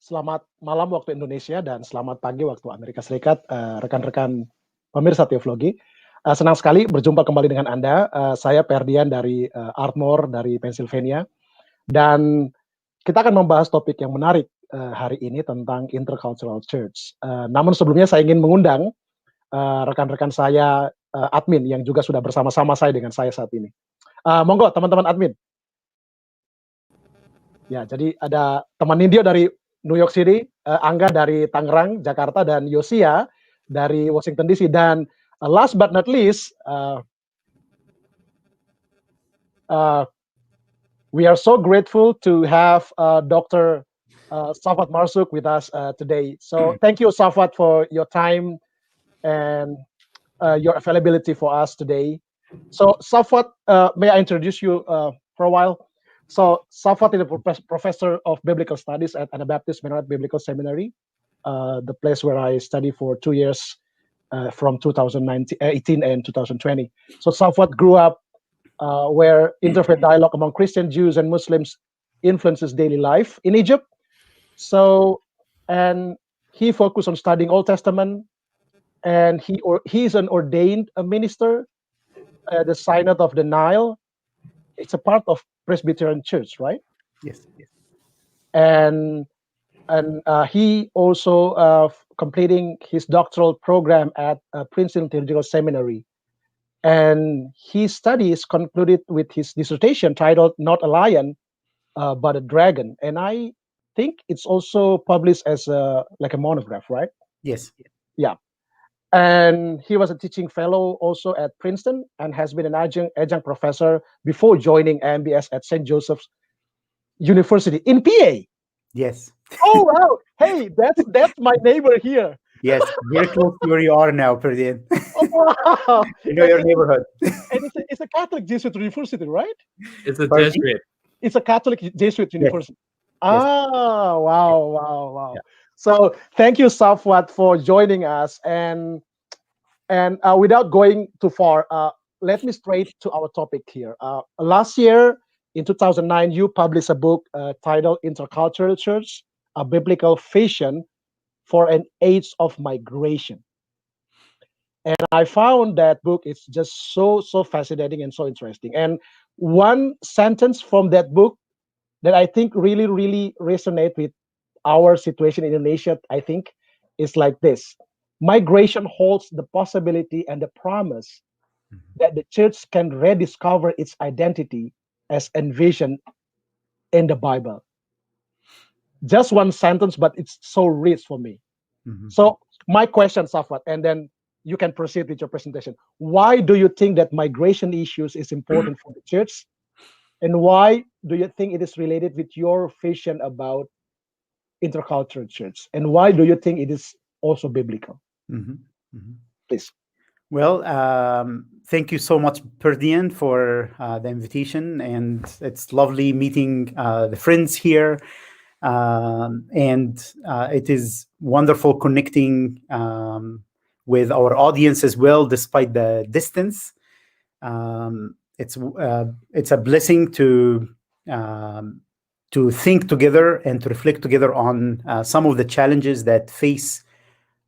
Selamat malam waktu Indonesia dan selamat pagi waktu Amerika Serikat, rekan-rekan pemirsa Theovlogy. Senang sekali berjumpa kembali dengan Anda. Saya Perdian dari Ardmore dari Pennsylvania, dan kita akan membahas topik yang menarik hari ini tentang Intercultural Church. Namun sebelumnya saya ingin mengundang rekan-rekan saya admin yang juga sudah bersama-sama saya dengan saya saat ini. Monggo teman-teman admin. Ya, jadi ada teman Nindyo dari New York City, Angga dari Tangerang, Jakarta, dan Yosia dari Washington DC. Dan last but not least, we are so grateful to have Dr. Safwat Marzouk with us today. So thank you, Safwat, for your time and your availability for us today. So Safwat, may I introduce you for a while? So Safwat is a professor of biblical studies at Anabaptist Theological Seminary, the place where I studied for 2 years from 2018 and 2020. So Safwat grew up where interfaith dialogue among Christian, Jews, and Muslims influences daily life in Egypt. So, and he focused on studying Old Testament, and he's an ordained minister at the Synod of the Nile. It's a part of Presbyterian Church, right? Yes. And he also completing his doctoral program at Princeton Theological Seminary. And his studies concluded with his dissertation titled "Not a Lion, but a Dragon." And I think it's also published as like a monograph, right? Yes. Yeah. And he was a teaching fellow also at Princeton and has been an adjunct professor before joining MBS at St. Joseph's University in PA. Yes. Oh, wow. Hey, that's my neighbor here. Yes, very close to where you are now, Perdian. Oh, wow. You know your neighborhood. And it's a Catholic Jesuit university, right? It's a Jesuit. It's a Catholic Jesuit university. Yes. Ah, wow. Yeah. So thank you, Safwat, for joining us. And without going too far, let me straight to our topic here. Last year, in 2009, you published a book titled Intercultural Church, a Biblical Vision for an Age of Migration. And I found that book is just so fascinating and so interesting. And one sentence from that book that I think really resonate with our situation in Indonesia, I think, is like this: migration holds the possibility and the promise that the church can rediscover its identity as envisioned in the Bible. Just one sentence, but it's so rich for me. Mm-hmm. So my question, Safwat, and then you can proceed with your presentation. Why do you think that migration issues is important for the church? And why do you think it is related with your vision about Intercultural Church? And why do you think it is also biblical? Mm-hmm. Mm-hmm. Please. Well, thank you so much, Perdian, for the invitation. And it's lovely meeting the friends here. And it is wonderful connecting with our audience as well, despite the distance. It's a blessing to think together and to reflect together on some of the challenges that face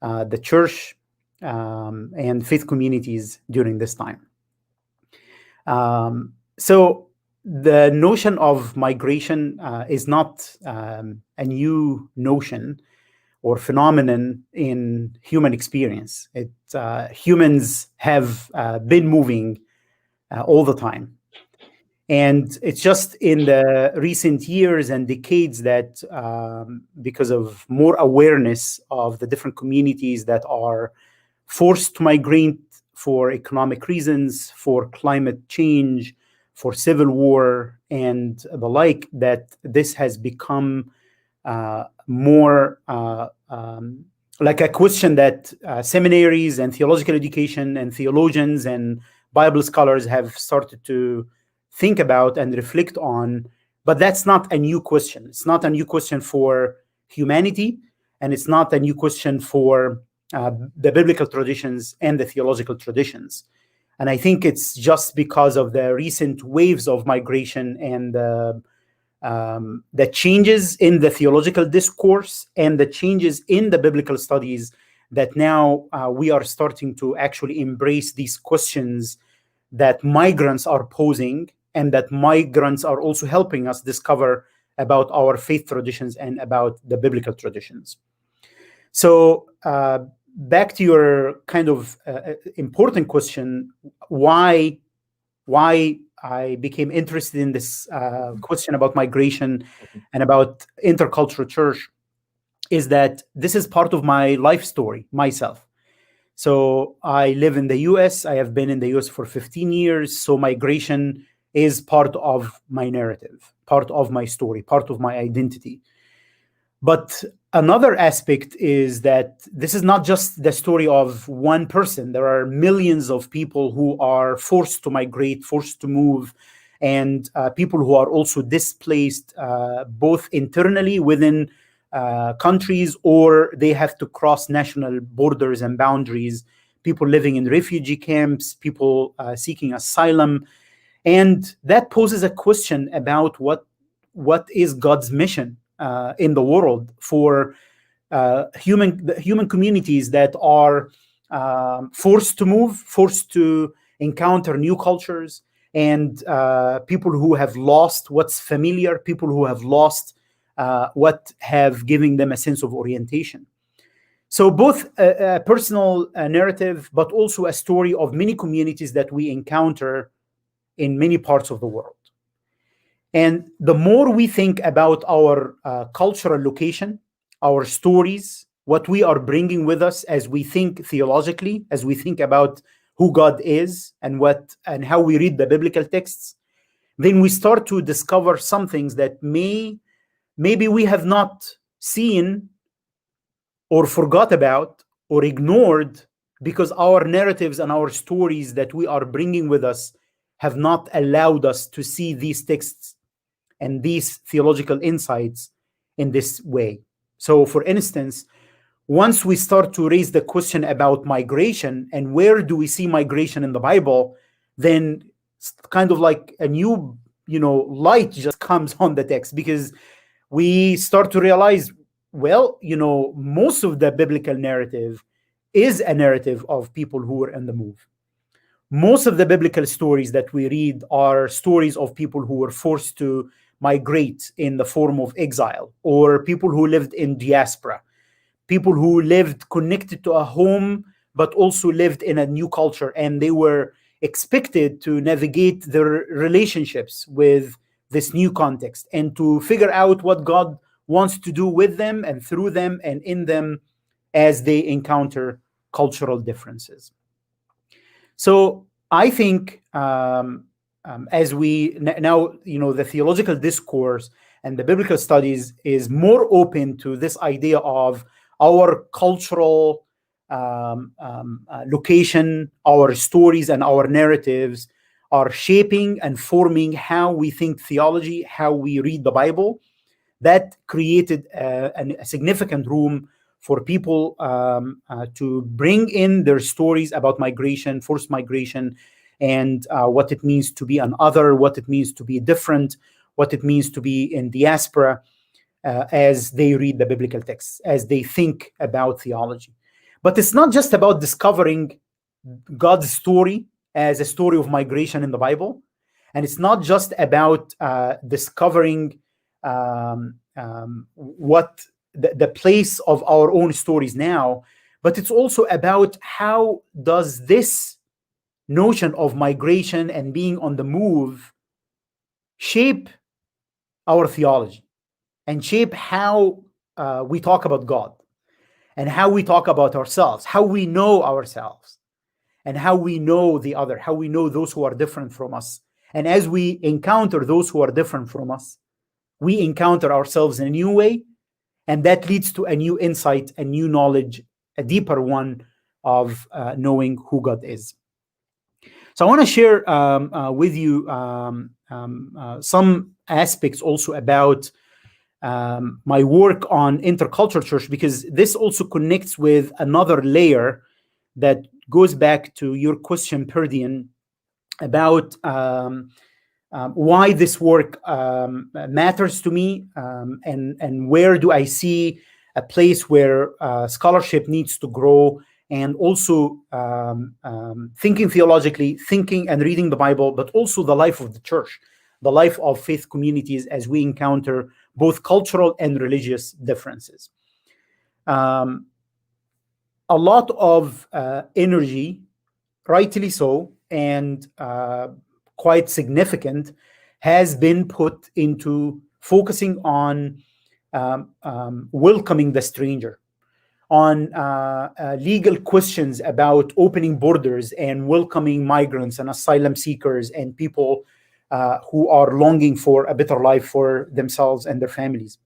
the church and faith communities during this time. So the notion of migration is not a new notion or phenomenon in human experience. Humans have been moving all the time. And it's just in the recent years and decades that because of more awareness of the different communities that are forced to migrate for economic reasons, for climate change, for civil war, and the like, that this has become more like a question that seminaries and theological education and theologians and Bible scholars have started to think about and reflect on. But that's not a new question. It's not a new question for humanity, and it's not a new question for the biblical traditions and the theological traditions. And I think it's just because of the recent waves of migration and the changes in the theological discourse and the changes in the biblical studies that now we are starting to actually embrace these questions that migrants are posing, and that migrants are also helping us discover about our faith traditions and about the biblical traditions. So back to your kind of important question, why I became interested in this question about migration and about intercultural church is that this is part of my life story myself. So I live in the US. I have been in the US for 15 years. So migration is part of my narrative, part of my story, part of my identity. But another aspect is that this is not just the story of one person. There are millions of people who are forced to migrate, forced to move, and people who are also displaced both internally within countries, or they have to cross national borders and boundaries, people living in refugee camps, people seeking asylum. And that poses a question about what is God's mission in the world for human communities that are forced to move, forced to encounter new cultures, and people who have lost what's familiar, people who have lost what have given them a sense of orientation. So both a personal narrative, but also a story of many communities that we encounter in many parts of the world. And the more we think about our cultural location, our stories, what we are bringing with us as we think theologically, as we think about who God is and how we read the biblical texts, then we start to discover some things that maybe we have not seen or forgot about or ignored because our narratives and our stories that we are bringing with us have not allowed us to see these texts and these theological insights in this way. So, for instance, once we start to raise the question about migration and where do we see migration in the Bible, then it's kind of like a new, light just comes on the text, because we start to realize, well, most of the biblical narrative is a narrative of people who were in the move. Most of the biblical stories that we read are stories of people who were forced to migrate in the form of exile, or people who lived in diaspora, people who lived connected to a home, but also lived in a new culture, and they were expected to navigate their relationships with this new context and to figure out what God wants to do with them and through them and in them as they encounter cultural differences. So I think as we now, the theological discourse and the biblical studies is more open to this idea of our cultural location, our stories and our narratives are shaping and forming how we think theology, how we read the Bible. That created a significant room for people to bring in their stories about migration, forced migration, and what it means to be an other, what it means to be different, what it means to be in diaspora, as they read the biblical texts, as they think about theology. But it's not just about discovering God's story as a story of migration in the Bible, and it's not just about discovering what the place of our own stories now, but it's also about how does this notion of migration and being on the move shape our theology and shape how we talk about God and how we talk about ourselves, how we know ourselves, and how we know the other, how we know those who are different from us. And as we encounter those who are different from us, we encounter ourselves in a new way, and that leads to a new insight, a new knowledge, a deeper one of knowing who God is. So I want to share with you some aspects also about my work on Intercultural Church, because this also connects with another layer that goes back to your question, Perdian, about why this work matters to me, and where do I see a place where scholarship needs to grow, and also thinking theologically, thinking and reading the Bible, but also the life of the church, the life of faith communities as we encounter both cultural and religious differences. A lot of energy, rightly so, and quite significant, has been put into focusing on welcoming the stranger, on legal questions about opening borders and welcoming migrants and asylum seekers and people who are longing for a better life for themselves and their families.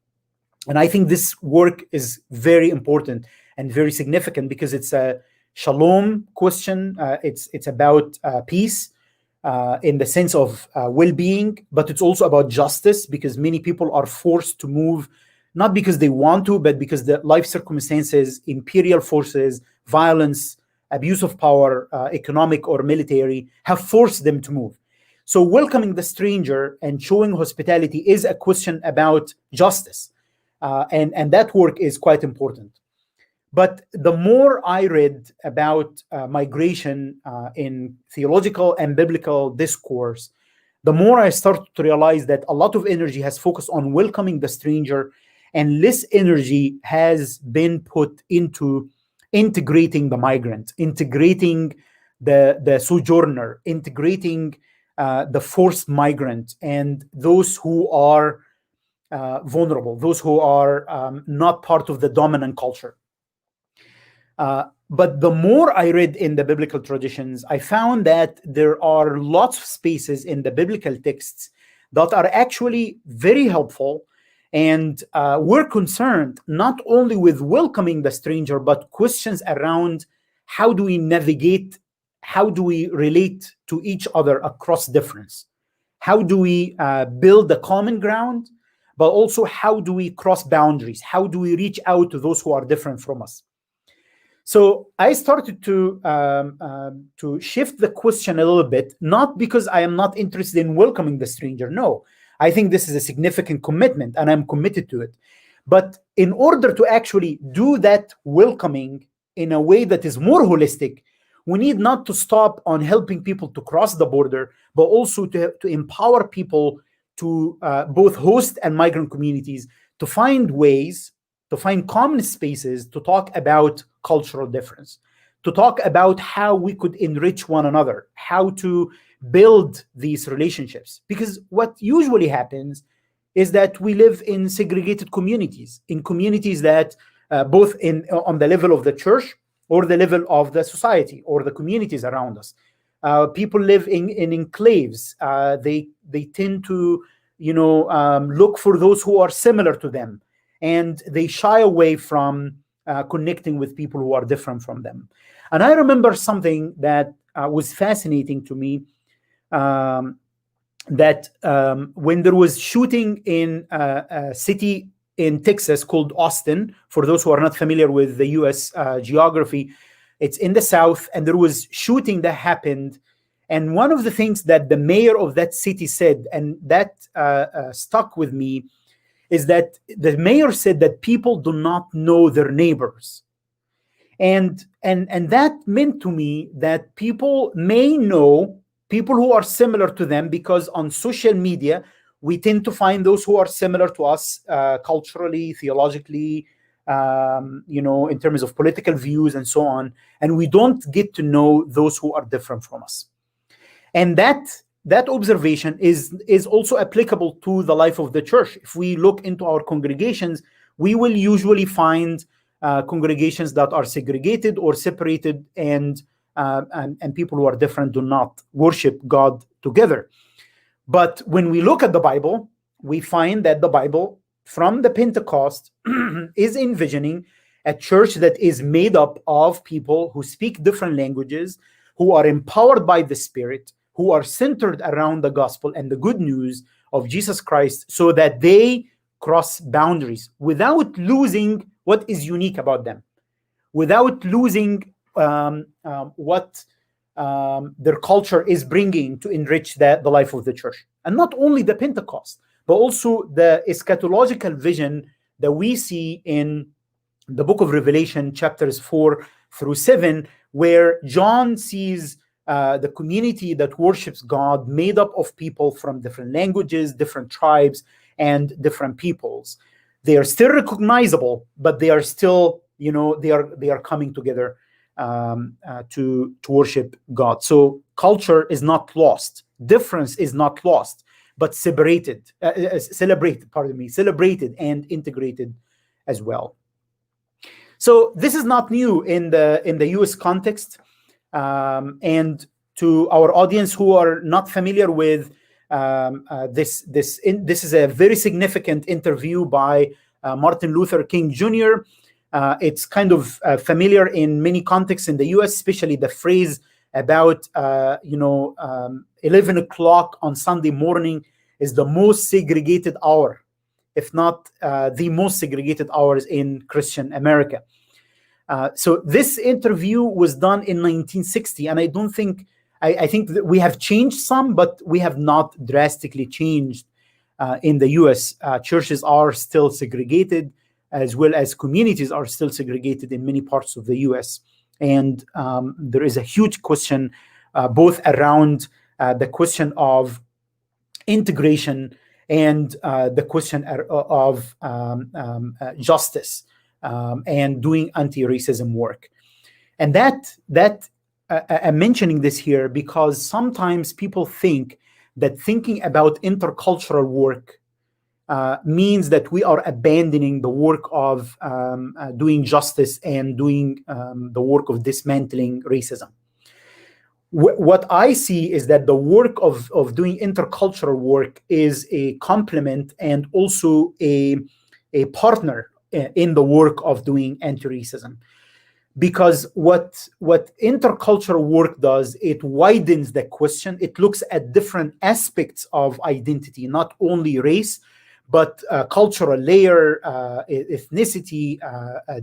And I think this work is very important and very significant because it's a shalom question. It's about peace in the sense of well-being, but it's also about justice, because many people are forced to move, not because they want to, but because the life circumstances, imperial forces, violence, abuse of power, economic or military, have forced them to move. So welcoming the stranger and showing hospitality is a question about justice. And that work is quite important. But the more I read about migration in theological and biblical discourse, the more I started to realize that a lot of energy has focused on welcoming the stranger, and less energy has been put into integrating the migrant, integrating the sojourner, integrating the forced migrant, and those who are vulnerable, those who are not part of the dominant culture. But the more I read in the biblical traditions, I found that there are lots of spaces in the biblical texts that are actually very helpful, and we're concerned not only with welcoming the stranger, but questions around how do we navigate, how do we relate to each other across difference? How do we build a common ground, but also how do we cross boundaries? How do we reach out to those who are different from us? So I started to shift the question a little bit, not because I am not interested in welcoming the stranger. No, I think this is a significant commitment and I'm committed to it. But in order to actually do that welcoming in a way that is more holistic, we need not to stop on helping people to cross the border, but also to empower people to both host and migrant communities to find ways, to find common spaces to talk about cultural difference, to talk about how we could enrich one another, how to build these relationships. Because what usually happens is that we live in segregated communities, in communities that both on the level of the church or the level of the society or the communities around us. People live in enclaves. They tend to, look for those who are similar to them, and they shy away from connecting with people who are different from them. And I remember something that was fascinating to me, that when there was shooting in a city in Texas called Austin, for those who are not familiar with the US geography, it's in the South, and there was shooting that happened. And one of the things that the mayor of that city said, and that stuck with me, is that the mayor said that people do not know their neighbors. And that meant to me that people may know people who are similar to them, because on social media, we tend to find those who are similar to us culturally, theologically, in terms of political views and so on. And we don't get to know those who are different from us. And that observation is also applicable to the life of the church. If we look into our congregations, we will usually find congregations that are segregated or separated, and people who are different do not worship God together. But when we look at the Bible, we find that the Bible, from the Pentecost, is envisioning a church that is made up of people who speak different languages, who are empowered by the Spirit, who are centered around the gospel and the good news of Jesus Christ, so that they cross boundaries without losing what is unique about them, without losing what their culture is bringing to enrich the life of the church. And not only the Pentecost, but also the eschatological vision that we see in the book of Revelation, chapters 4-7, where John sees the community that worships God made up of people from different languages, different tribes, and different peoples. They are still recognizable, but they are still, they are coming together to worship God. So culture is not lost. Difference is not lost, but celebrated and integrated as well. So this is not new in the U.S. context, and to our audience who are not familiar with this is a very significant interview by Martin Luther King Jr. It's kind of familiar in many contexts in the U.S., especially the phrase about 11 o'clock on Sunday morning is the most segregated hour, if not the most segregated hours in Christian America. So this interview was done in 1960, and I think that we have changed some, but we have not drastically changed in the U.S. Churches are still segregated, as well as communities are still segregated in many parts of the U.S. And there is a huge question both around the question of integration and the question of justice and doing anti-racism work. And that I'm mentioning this here because sometimes people think that thinking about intercultural work means that we are abandoning the work of doing justice and doing the work of dismantling racism. What I see is that the work of doing intercultural work is a complement and also a partner in the work of doing anti-racism. Because what intercultural work does, it widens the question. It looks at different aspects of identity, not only race, but cultural layer, ethnicity,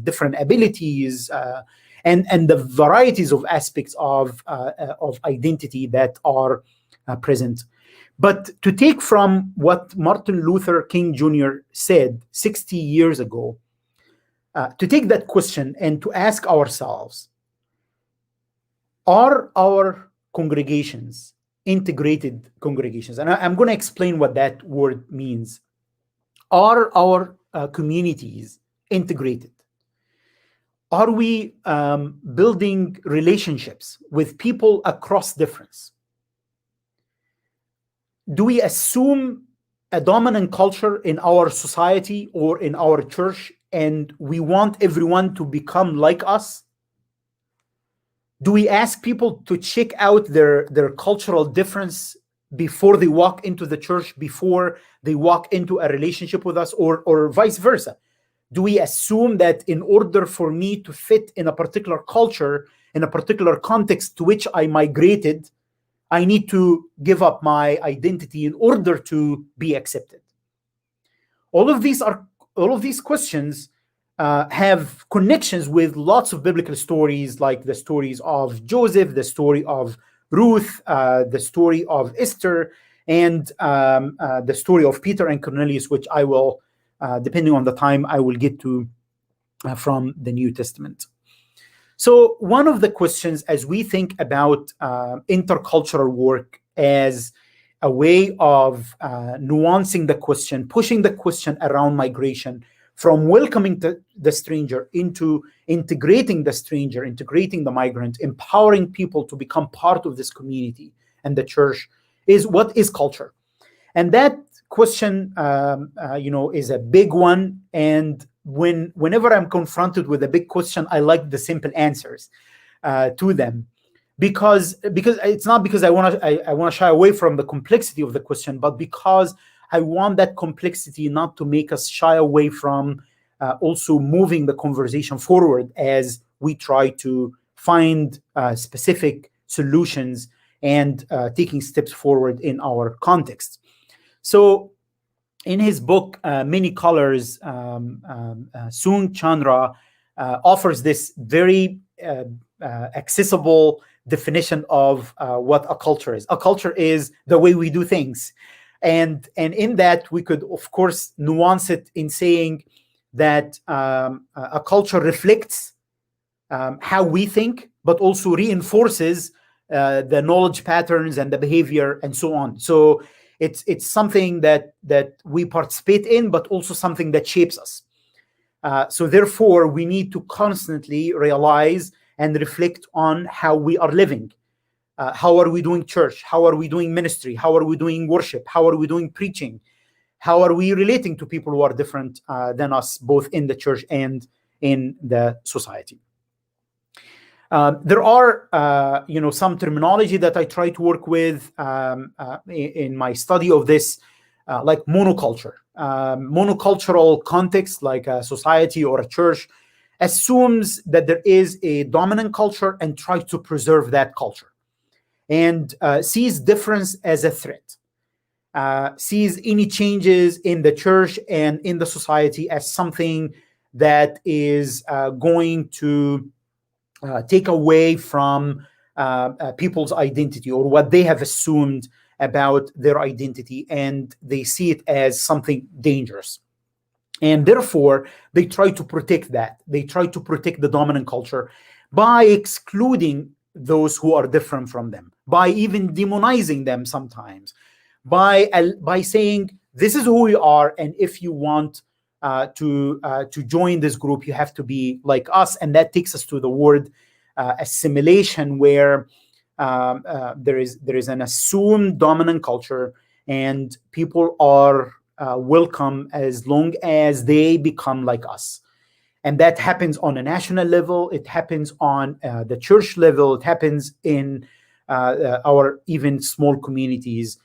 different abilities, and the varieties of aspects of identity that are present. But to take from what Martin Luther King Jr. said 60 years ago, to take that question and to ask ourselves, are our congregations integrated congregations? And I'm going to explain what that word means. Are our communities integrated? Are we building relationships with people across difference? Do we assume a dominant culture in our society or in our church, and we want everyone to become like us? Do we ask people to check out their cultural difference before they walk into the church, before they walk into a relationship with us, or vice versa? Do we assume that in order for me to fit in a particular culture, in a particular context to which I migrated, I need to give up my identity in order to be accepted? All of these questions have connections with lots of biblical stories, like the stories of Joseph, the story of Ruth, the story of Esther, and the story of Peter and Cornelius, which I will, depending on the time, I will get to from the New Testament. So one of the questions as we think about intercultural work as a way of nuancing the question, pushing the question around migration, from welcoming the stranger into integrating the stranger, integrating the migrant, empowering people to become part of this community and the church, is what is culture? And that question, is a big one. And whenever I'm confronted with a big question, I like the simple answers to them, because it's not because I want to shy away from the complexity of the question, but because I want that complexity not to make us shy away from also moving the conversation forward as we try to find specific solutions and taking steps forward in our context. So in his book, Many Colors, Soong Chandra offers this very accessible, definition of what a culture is. A culture is the way we do things. And in that, we could, of course, nuance it in saying that a culture reflects how we think, but also reinforces the knowledge patterns and the behavior and so on. So it's something that we participate in, but also something that shapes us. So therefore, we need to constantly realize and reflect on how we are living. How are we doing church? How are we doing ministry? How are we doing worship? How are we doing preaching? How are we relating to people who are different than us, both in the church and in the society? There are, some terminology that I try to work with in my study of this, like monoculture. Monocultural context, like a society or a church, assumes that there is a dominant culture and tries to preserve that culture, and sees difference as a threat, sees any changes in the church and in the society as something that is going to take away from people's identity or what they have assumed about their identity, and they see it as something dangerous. And therefore, they try to protect that. They try to protect the dominant culture by excluding those who are different from them, by even demonizing them sometimes, by saying, this is who we are, and if you want to join this group, you have to be like us. And that takes us to the word assimilation, where there is an assumed dominant culture, and people are welcome as long as they become like us. And that happens on a national level. It happens on the church level. It happens in our even small communities,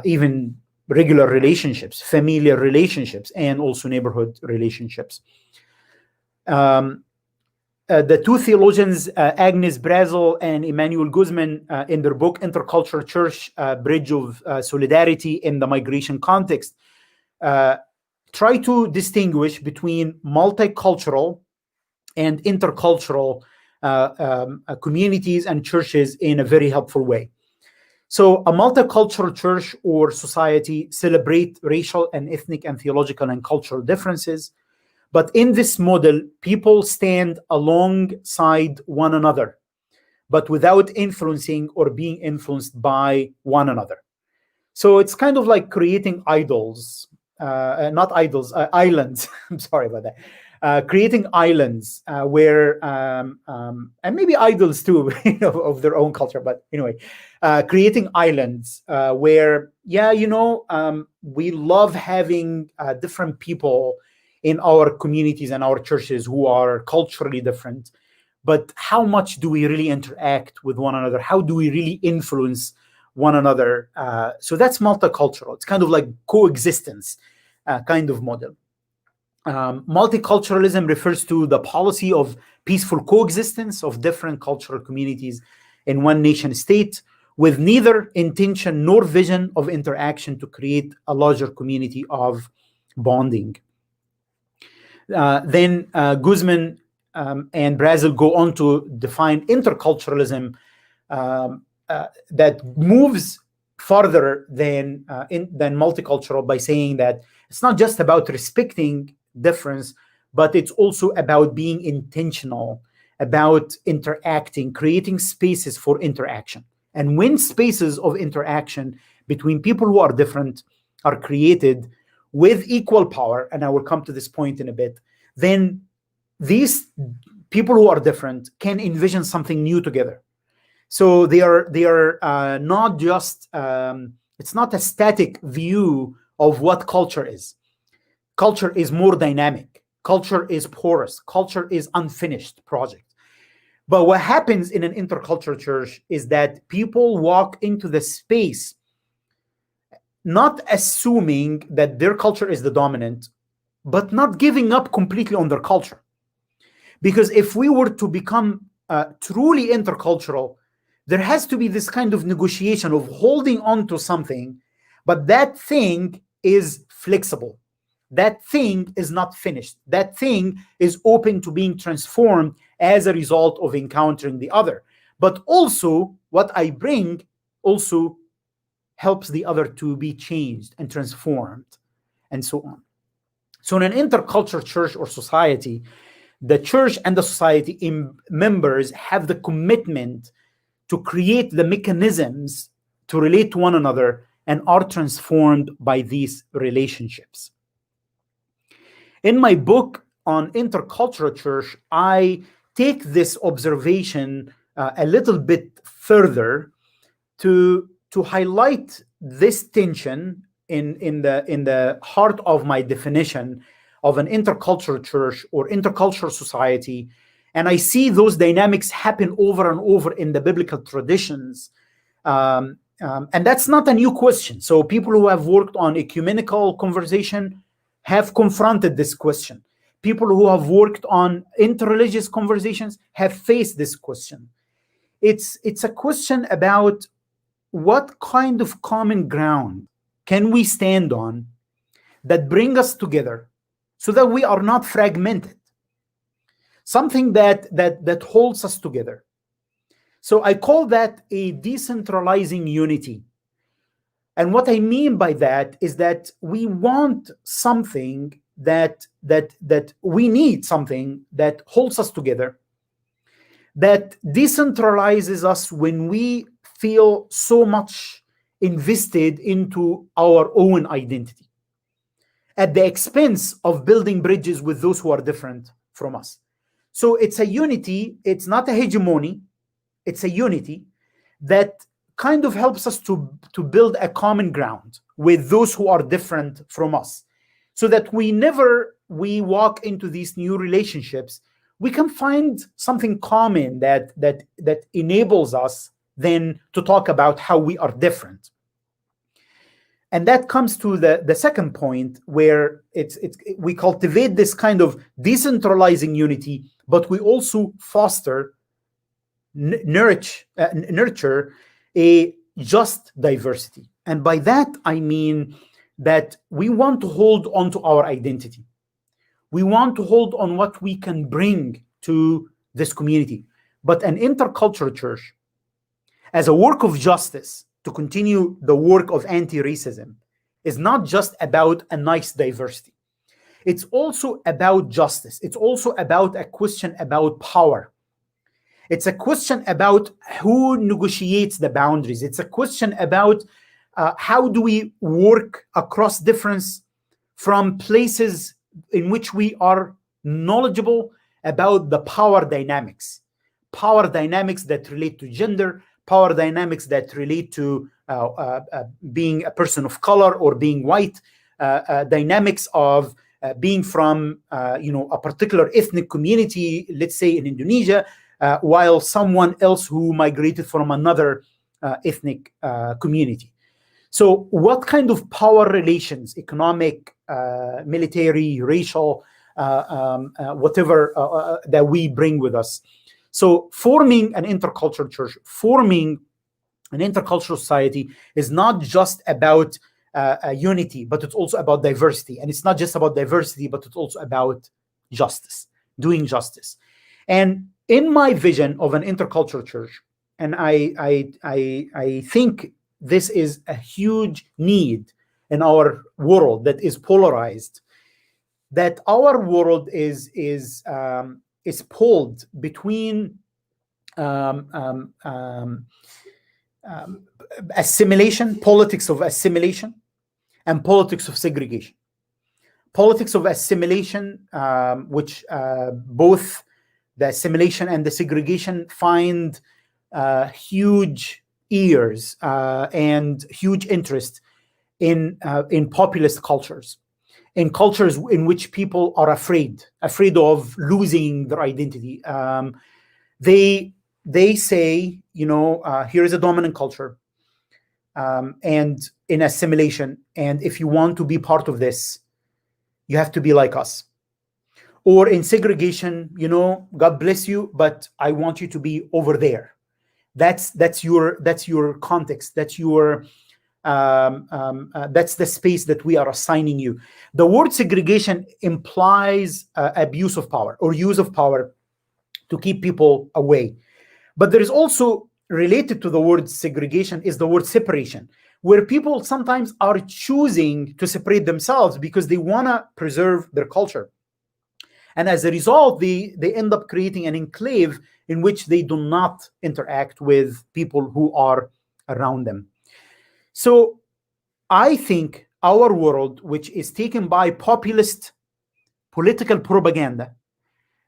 even regular relationships, familiar relationships, and also neighborhood relationships. The two theologians, Agnes Brazil and Emmanuel Guzman, in their book Intercultural Church, Bridge of Solidarity in the Migration Context, try to distinguish between multicultural and intercultural communities and churches in a very helpful way. So a multicultural church or society celebrate racial and ethnic and theological and cultural differences. But in this model, people stand alongside one another, but without influencing or being influenced by one another. So it's kind of like creating idols, not idols, islands. I'm sorry about that. Creating islands where, and maybe idols too, of their own culture. But anyway, creating islands where, we love having different people in our communities and our churches who are culturally different. But how much do we really interact with one another? How do we really influence one another? So that's multicultural. It's kind of like coexistence kind of model. Multiculturalism refers to the policy of peaceful coexistence of different cultural communities in one nation state, with neither intention nor vision of interaction to create a larger community of bonding. Then Guzman and Brazil go on to define interculturalism that moves farther than multicultural by saying that it's not just about respecting difference, but it's also about being intentional, about interacting, creating spaces for interaction. And when spaces of interaction between people who are different are created with equal power, and I will come to this point in a bit, then these people who are different can envision something new together. So they are not just, it's not a static view of what culture is. Culture is more dynamic. Culture is porous. Culture is unfinished project. But what happens in an intercultural church is that people walk into the space not assuming that their culture is the dominant, but not giving up completely on their culture. Because if we were to become truly intercultural, there has to be this kind of negotiation of holding on to something, but that thing is flexible. That thing is not finished. That thing is open to being transformed as a result of encountering the other. but also what I bring also helps the other to be changed and transformed, and so on. So in an intercultural church or society, the church and the society members have the commitment to create the mechanisms to relate to one another and are transformed by these relationships. In my book on intercultural church, I take this observation a little bit further to highlight this tension in the heart of my definition of an intercultural church or intercultural society. And I see those dynamics happen over and over in the biblical traditions. And that's not a new question. So people who have worked on ecumenical conversation have confronted this question. People who have worked on interreligious conversations have faced this question. It's a question about what kind of common ground can we stand on that bring us together so that we are not fragmented, something that holds us together. So I call that a decentralizing unity. And what I mean by that is that we want something that we need something that holds us together, that decentralizes us when we feel so much invested into our own identity at the expense of building bridges with those who are different from us. So it's a unity, it's not a hegemony, it's a unity that kind of helps us to build a common ground with those who are different from us, so that whenever we walk into these new relationships, we can find something common that enables us then to talk about how we are different. And that comes to the second point, where we cultivate this kind of decentralizing unity, but we also foster, nurture a just diversity. And by that, I mean that we want to hold on to our identity. We want to hold on what we can bring to this community. But an intercultural church, as a work of justice, to continue the work of anti-racism, is not just about a nice diversity. It's also about justice. It's also about a question about power. It's a question about who negotiates the boundaries. It's a question about how do we work across difference from places in which we are knowledgeable about the power dynamics that relate to gender, power dynamics that relate to being a person of color or being white, dynamics of being from a particular ethnic community, let's say in Indonesia, while someone else who migrated from another ethnic community. So what kind of power relations, economic, military, racial, whatever that we bring with us? So forming an intercultural church, forming an intercultural society is not just about unity, but it's also about diversity. And it's not just about diversity, but it's also about justice, doing justice. And in my vision of an intercultural church, and I think this is a huge need in our world that is polarized, that our world is pulled between assimilation, politics of assimilation, and politics of segregation. Politics of assimilation, which both the assimilation and the segregation find huge ears and huge interest in populist cultures, in cultures in which people are afraid of losing their identity. They say, here is a dominant culture, and in assimilation, and if you want to be part of this, you have to be like us. Or in segregation, God bless you, but I want you to be over there. That's your context. That's your that's the space that we are assigning you. The word segregation implies abuse of power or use of power to keep people away. But there is also, related to the word segregation, is the word separation, where people sometimes are choosing to separate themselves because they want to preserve their culture. And as a result, they end up creating an enclave in which they do not interact with people who are around them. So I think our world, which is taken by populist political propaganda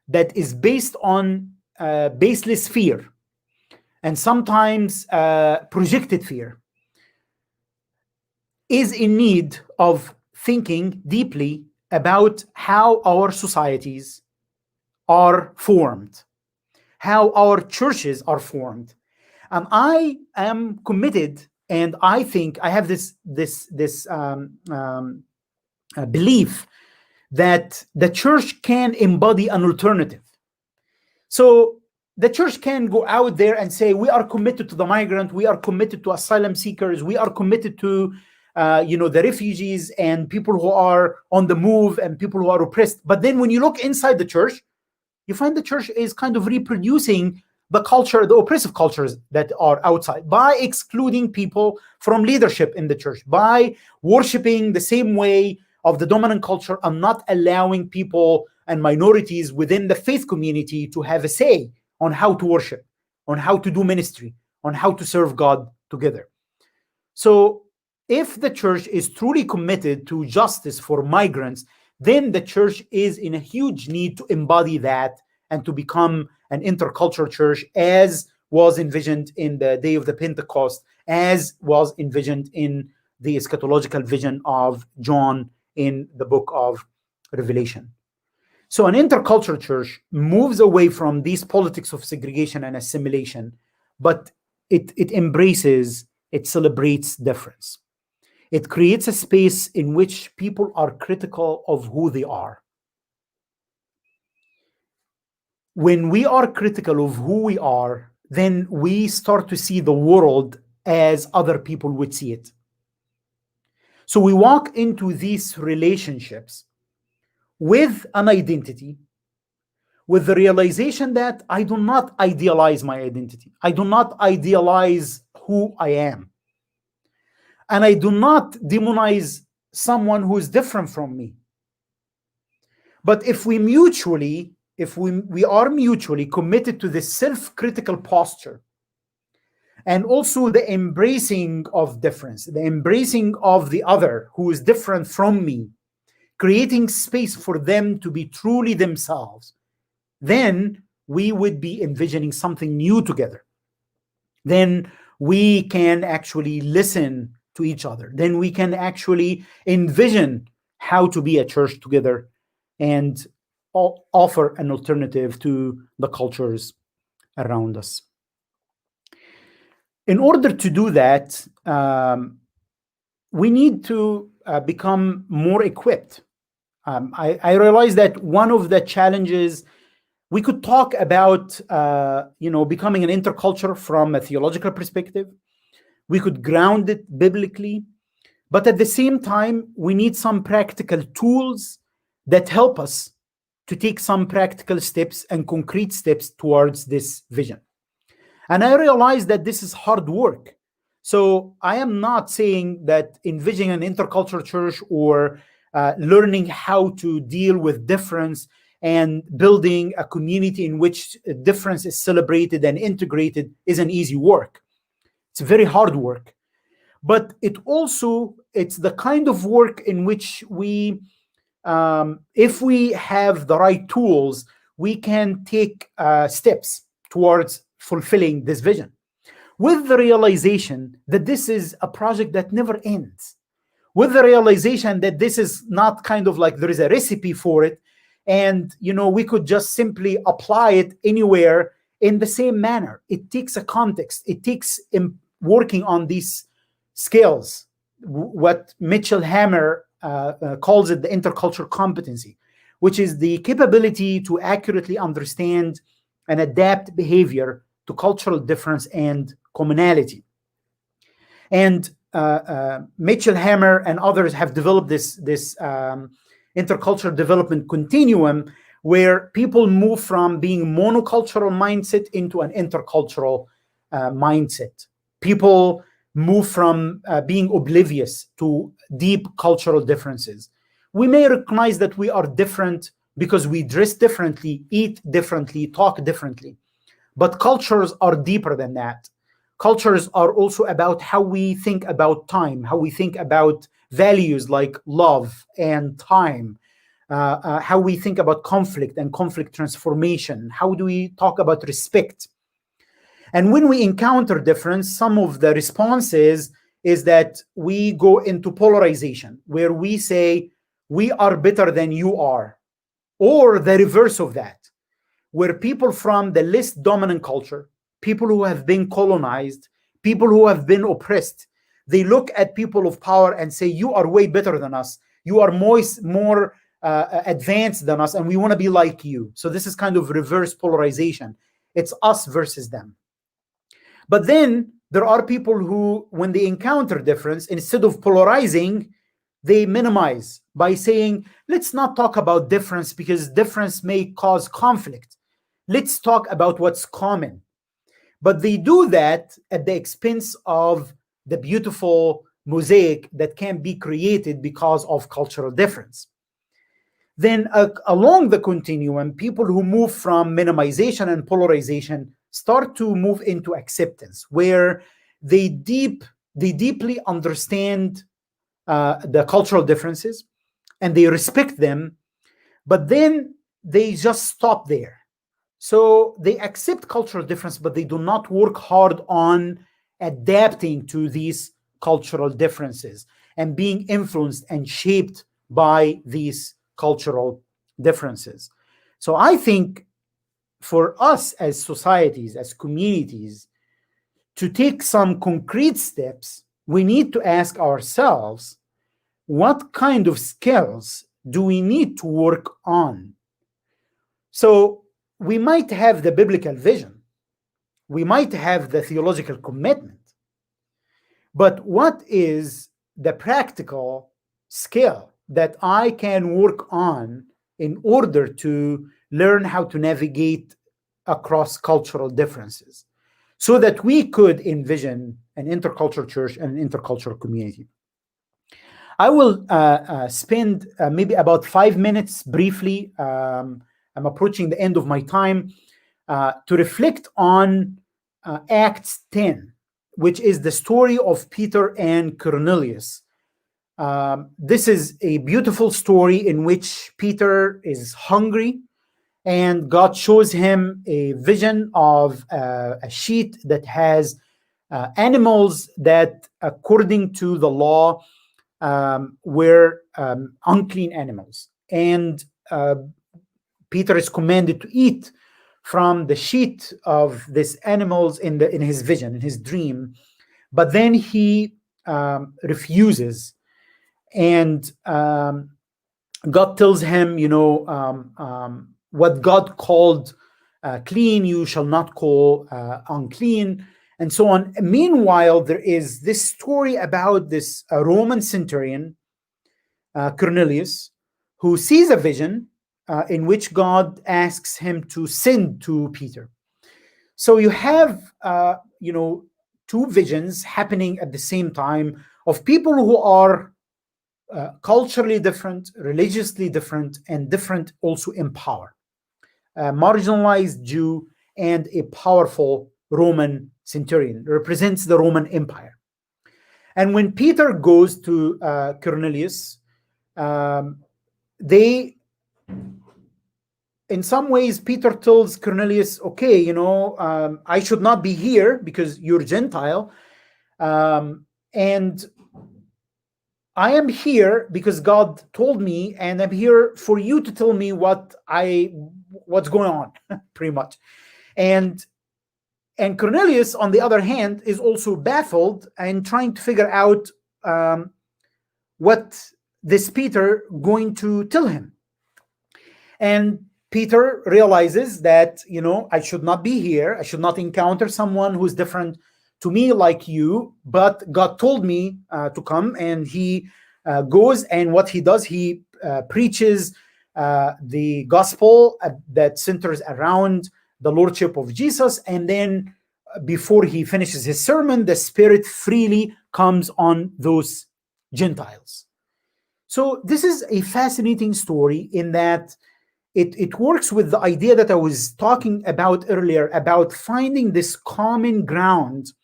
that is based on baseless fear and sometimes projected fear, is in need of thinking deeply about how our societies are formed, how our churches are formed. And I am committed, and I think I have this belief that the church can embody an alternative. So the church can go out there and say, we are committed to the migrant, we are committed to asylum seekers, we are committed to the refugees and people who are on the move and people who are oppressed. But then when you look inside the church, you find the church is kind of reproducing the culture, the oppressive cultures that are outside, by excluding people from leadership in the church, by worshiping the same way of the dominant culture and not allowing people and minorities within the faith community to have a say on how to worship, on how to do ministry, on how to serve God together. So if the church is truly committed to justice for migrants, then the church is in a huge need to embody that and to become an intercultural church, as was envisioned in the day of the Pentecost, as was envisioned in the eschatological vision of John in the book of Revelation. So an intercultural church moves away from these politics of segregation and assimilation, but it embraces, it celebrates difference. It creates a space in which people are critical of who they are. When we are critical of who we are, then we start to see the world as other people would see it. So we walk into these relationships with an identity, with the realization that I do not idealize my identity. I do not idealize who I am. And I do not demonize someone who is different from me. But if we are mutually committed to this self-critical posture, and also the embracing of difference, the embracing of the other who is different from me, creating space for them to be truly themselves, then we would be envisioning something new together. Then we can actually listen to each other. Then we can actually envision how to be a church together and offer an alternative to the cultures around us. In order to do that, we need to become more equipped. I realize that one of the challenges, we could talk about becoming an interculture from a theological perspective. We could ground it biblically, but at the same time, we need some practical tools that help us to take some practical steps and concrete steps towards this vision. And I realize that this is hard work. So I am not saying that envisioning an intercultural church or learning how to deal with difference and building a community in which difference is celebrated and integrated is an easy work. It's very hard work. But it's the kind of work in which we, if we have the right tools, we can take steps towards fulfilling this vision, with the realization that this is a project that never ends, with the realization that this is not kind of like there is a recipe for it, and we could just simply apply it anywhere in the same manner. It takes a context. It takes working on these skills, what Mitchell Hammer calls it the intercultural competency, which is the capability to accurately understand and adapt behavior to cultural difference and commonality. And Mitchell Hammer and others have developed this intercultural development continuum, where people move from being monocultural mindset into an intercultural mindset. People move from being oblivious to deep cultural differences. We may recognize that we are different because we dress differently, eat differently, talk differently. But cultures are deeper than that. Cultures are also about how we think about time, how we think about values like love and time, how we think about conflict and conflict transformation. How do we talk about respect? And when we encounter difference, some of the responses is that we go into polarization, where we say, we are better than you are, or the reverse of that, where people from the less dominant culture, people who have been colonized, people who have been oppressed, they look at people of power and say, you are way better than us. You are more advanced than us, and we want to be like you. So this is kind of reverse polarization. It's us versus them. But then there are people who, when they encounter difference, instead of polarizing, they minimize by saying, let's not talk about difference because difference may cause conflict. Let's talk about what's common. But they do that at the expense of the beautiful mosaic that can be created because of cultural difference. Then along the continuum, people who move from minimization and polarization start to move into acceptance, where they deeply understand the cultural differences and they respect them, but then they just stop there. So they accept cultural difference, but they do not work hard on adapting to these cultural differences and being influenced and shaped by these cultural differences. So I think for us as societies, as communities, to take some concrete steps, we need to ask ourselves, what kind of skills do we need to work on? So we might have the biblical vision, we might have the theological commitment, but what is the practical skill that I can work on in order to learn how to navigate across cultural differences so that we could envision an intercultural church and an intercultural community? I will spend maybe about 5 minutes briefly. I'm approaching the end of my time to reflect on Acts 10, which is the story of Peter and Cornelius. This is a beautiful story in which Peter is hungry and God shows him a vision of a sheet that has animals that, according to the law, were unclean animals. And Peter is commanded to eat from the sheet of these animals in his vision, in his dream. But then he refuses. And God tells him, what God called clean, you shall not call unclean, and so on. Meanwhile, there is this story about this Roman centurion, Cornelius, who sees a vision in which God asks him to send to Peter. So you have, two visions happening at the same time of people who are culturally different, religiously different, and different also in power. A marginalized Jew and a powerful Roman centurion represents the Roman Empire. And when Peter goes to Cornelius, in some ways, Peter tells Cornelius, okay, I should not be here because you're Gentile. And I am here because God told me, and I'm here for you to tell me what's going on, pretty much. And Cornelius, on the other hand, is also baffled and trying to figure out what this Peter going to tell him. And Peter realizes that, I should not be here. I should not encounter someone who's different to me like you, but God told me to come, and he goes, and what he does, he preaches the gospel that centers around the lordship of Jesus, and then before he finishes his sermon, the Spirit freely comes on those Gentiles. So this is a fascinating story in that it works with the idea that I was talking about earlier about finding this common ground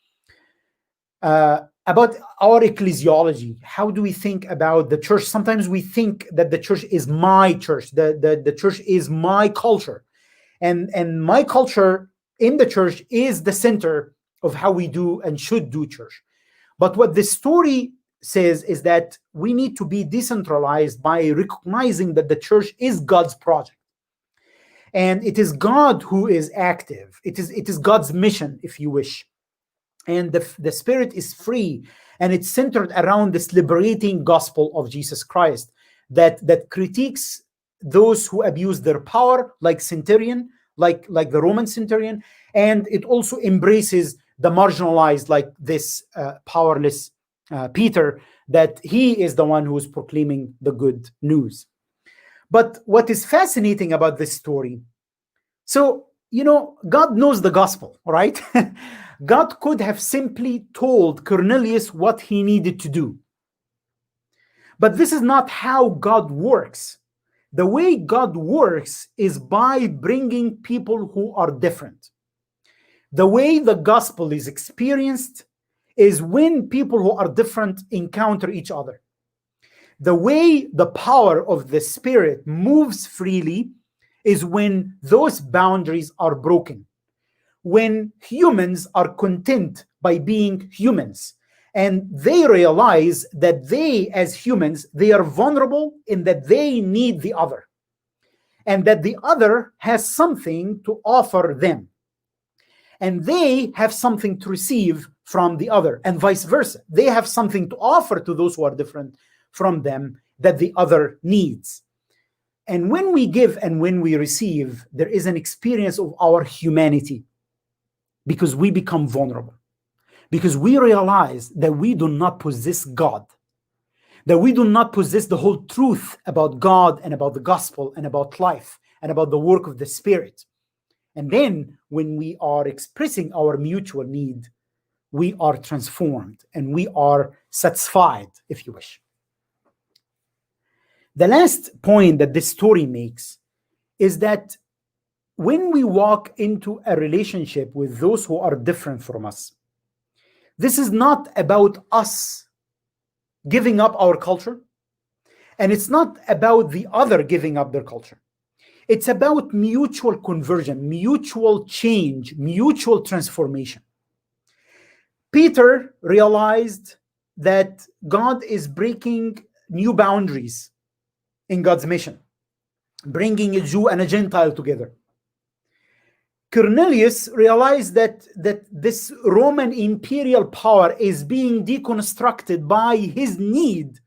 about our ecclesiology. How do we think about the church? Sometimes we think that the church is my church, the church is my culture. And my culture in the church is the center of how we do and should do church. But what this story says is that we need to be decentralized by recognizing that the church is God's project. And it is God who is active. It is God's mission, if you wish. And the Spirit is free, and it's centered around this liberating gospel of Jesus Christ that critiques those who abuse their power, like centurion, like the Roman centurion, and it also embraces the marginalized, like this powerless Peter, that he is the one who is proclaiming the good news. But what is fascinating about this story, so, God knows the gospel, right? God could have simply told Cornelius what he needed to do. But this is not how God works. The way God works is by bringing people who are different. The way the gospel is experienced is when people who are different encounter each other. The way the power of the Spirit moves freely is when those boundaries are broken. When humans are content by being humans, and they realize that they, as humans, they are vulnerable in that they need the other, and that the other has something to offer them, and they have something to receive from the other, and vice versa. They have something to offer to those who are different from them that the other needs. And when we give and when we receive, there is an experience of our humanity, because we become vulnerable, because we realize that we do not possess God, that we do not possess the whole truth about God and about the gospel and about life and about the work of the Spirit. And then when we are expressing our mutual need, we are transformed and we are satisfied, if you wish. The last point that this story makes is that when we walk into a relationship with those who are different from us, this is not about us giving up our culture, and it's not about the other giving up their culture. It's about mutual conversion, mutual change, mutual transformation. Peter realized that God is breaking new boundaries in God's mission, bringing a Jew and a Gentile together. Cornelius realized that this Roman imperial power is being deconstructed by his need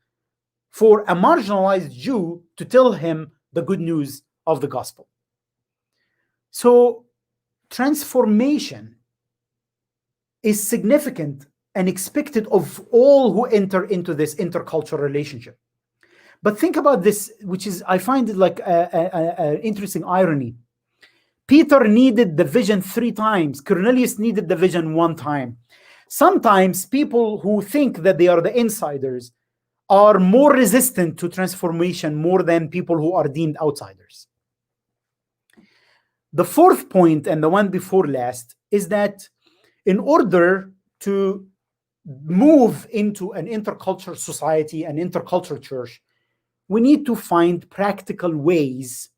for a marginalized Jew to tell him the good news of the gospel. So transformation is significant and expected of all who enter into this intercultural relationship. But think about this, which is, I find it like an interesting irony. Peter needed the vision 3 times. Cornelius needed the vision 1 time. Sometimes people who think that they are the insiders are more resistant to transformation more than people who are deemed outsiders. The 4th point, and the one before last, is that in order to move into an intercultural society, an intercultural church, we need to find practical ways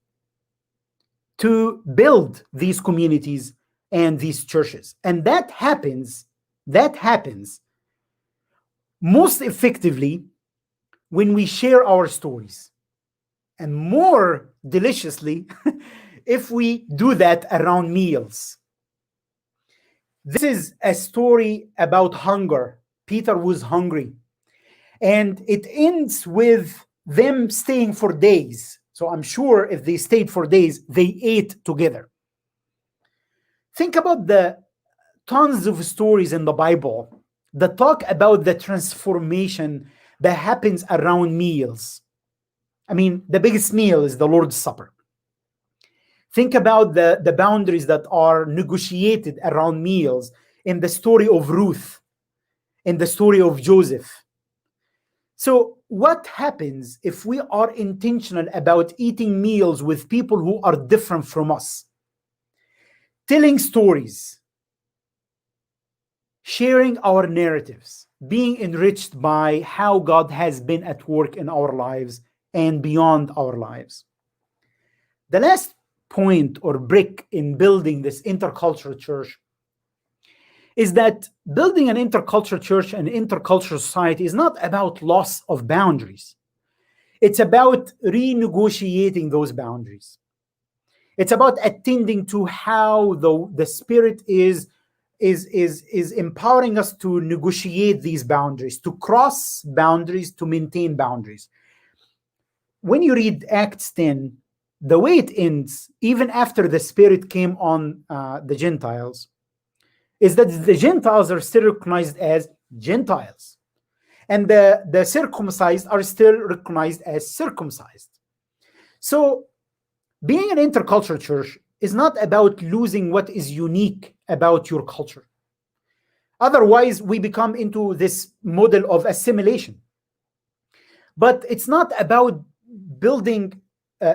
to build these communities and these churches. And that happens most effectively when we share our stories, and more deliciously if we do that around meals. This is a story about hunger. Peter was hungry, and it ends with them staying for days. So I'm sure if they stayed for days, they ate together. Think about the tons of stories in the Bible that talk about the transformation that happens around meals. I mean, the biggest meal is the Lord's Supper. Think about the boundaries that are negotiated around meals in the story of Ruth, in the story of Joseph. So what happens if we are intentional about eating meals with people who are different from us? Telling stories, sharing our narratives, being enriched by how God has been at work in our lives and beyond our lives. The last point or brick in building this intercultural church is that building an intercultural church and intercultural society is not about loss of boundaries. It's about renegotiating those boundaries. It's about attending to how the Spirit is empowering us to negotiate these boundaries, to cross boundaries, to maintain boundaries. When you read Acts 10, the way it ends, even after the Spirit came on the Gentiles, is that the Gentiles are still recognized as Gentiles. And the circumcised are still recognized as circumcised. So being an intercultural church is not about losing what is unique about your culture. Otherwise, we become into this model of assimilation. But it's not about building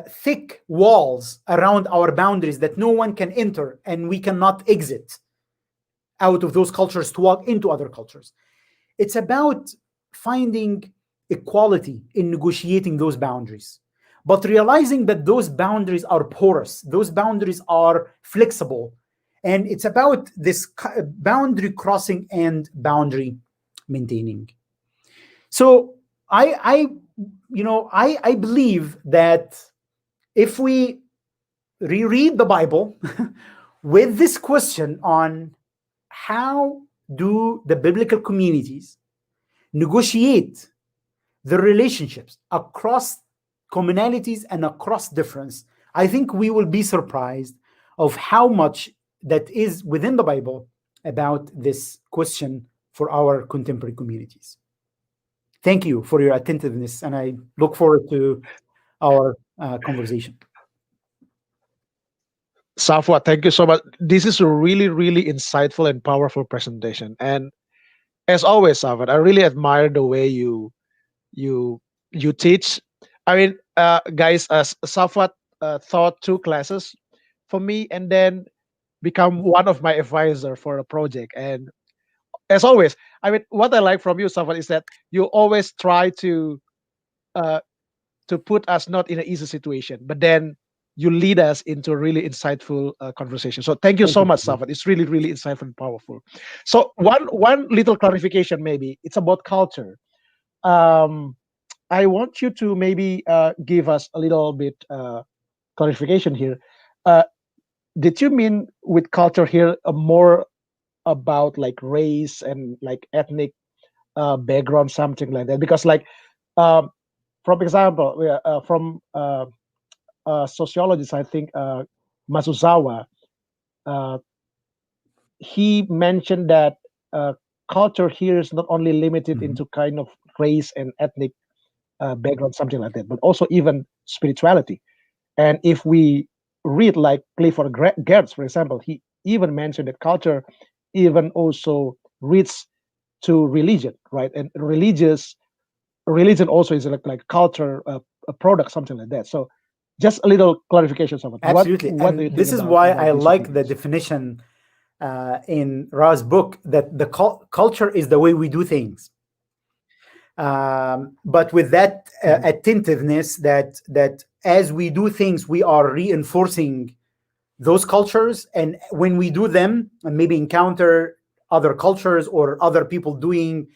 thick walls around our boundaries that no one can enter and we cannot exit out of those cultures to walk into other cultures. It's about finding equality in negotiating those boundaries, but realizing that those boundaries are porous, those boundaries are flexible, and it's about this boundary crossing and boundary maintaining. So I believe that if we reread the Bible with this question on how do the biblical communities negotiate the relationships across commonalities and across difference, I think we will be surprised of how much that is within the Bible about this question for our contemporary communities. Thank you for your attentiveness, and I look forward to our conversation. Safwat, thank you so much. This is a really, really insightful and powerful presentation. And as always, Safwat, I really admire the way you teach. I mean, guys, Safwat taught 2 classes for me, and then become one of my advisor for a project. And as always, I mean, what I like from you, Safwat, is that you always try to put us not in an easy situation, but then you lead us into a really insightful conversation. So thank you so much, Safwat. It's really, really insightful and powerful. So one little clarification, maybe it's about culture. I want you to maybe give us a little bit clarification here. Did you mean with culture here more about like race and like ethnic background, something like that? Because like, for example, from sociologist, I think Masuzawa, he mentioned that culture here is not only limited into kind of race and ethnic background, something like that, but also even spirituality. And if we read like Clifford Geertz, for example, he even mentioned that culture even also reads to religion, right? And religion also is like culture, a product, something like that. So just a little clarification. Absolutely. What do you think? This is why I like the definition in Ra's book, that the culture is the way we do things. But with that attentiveness that as we do things, we are reinforcing those cultures. And when we do them and maybe encounter other cultures or other people doing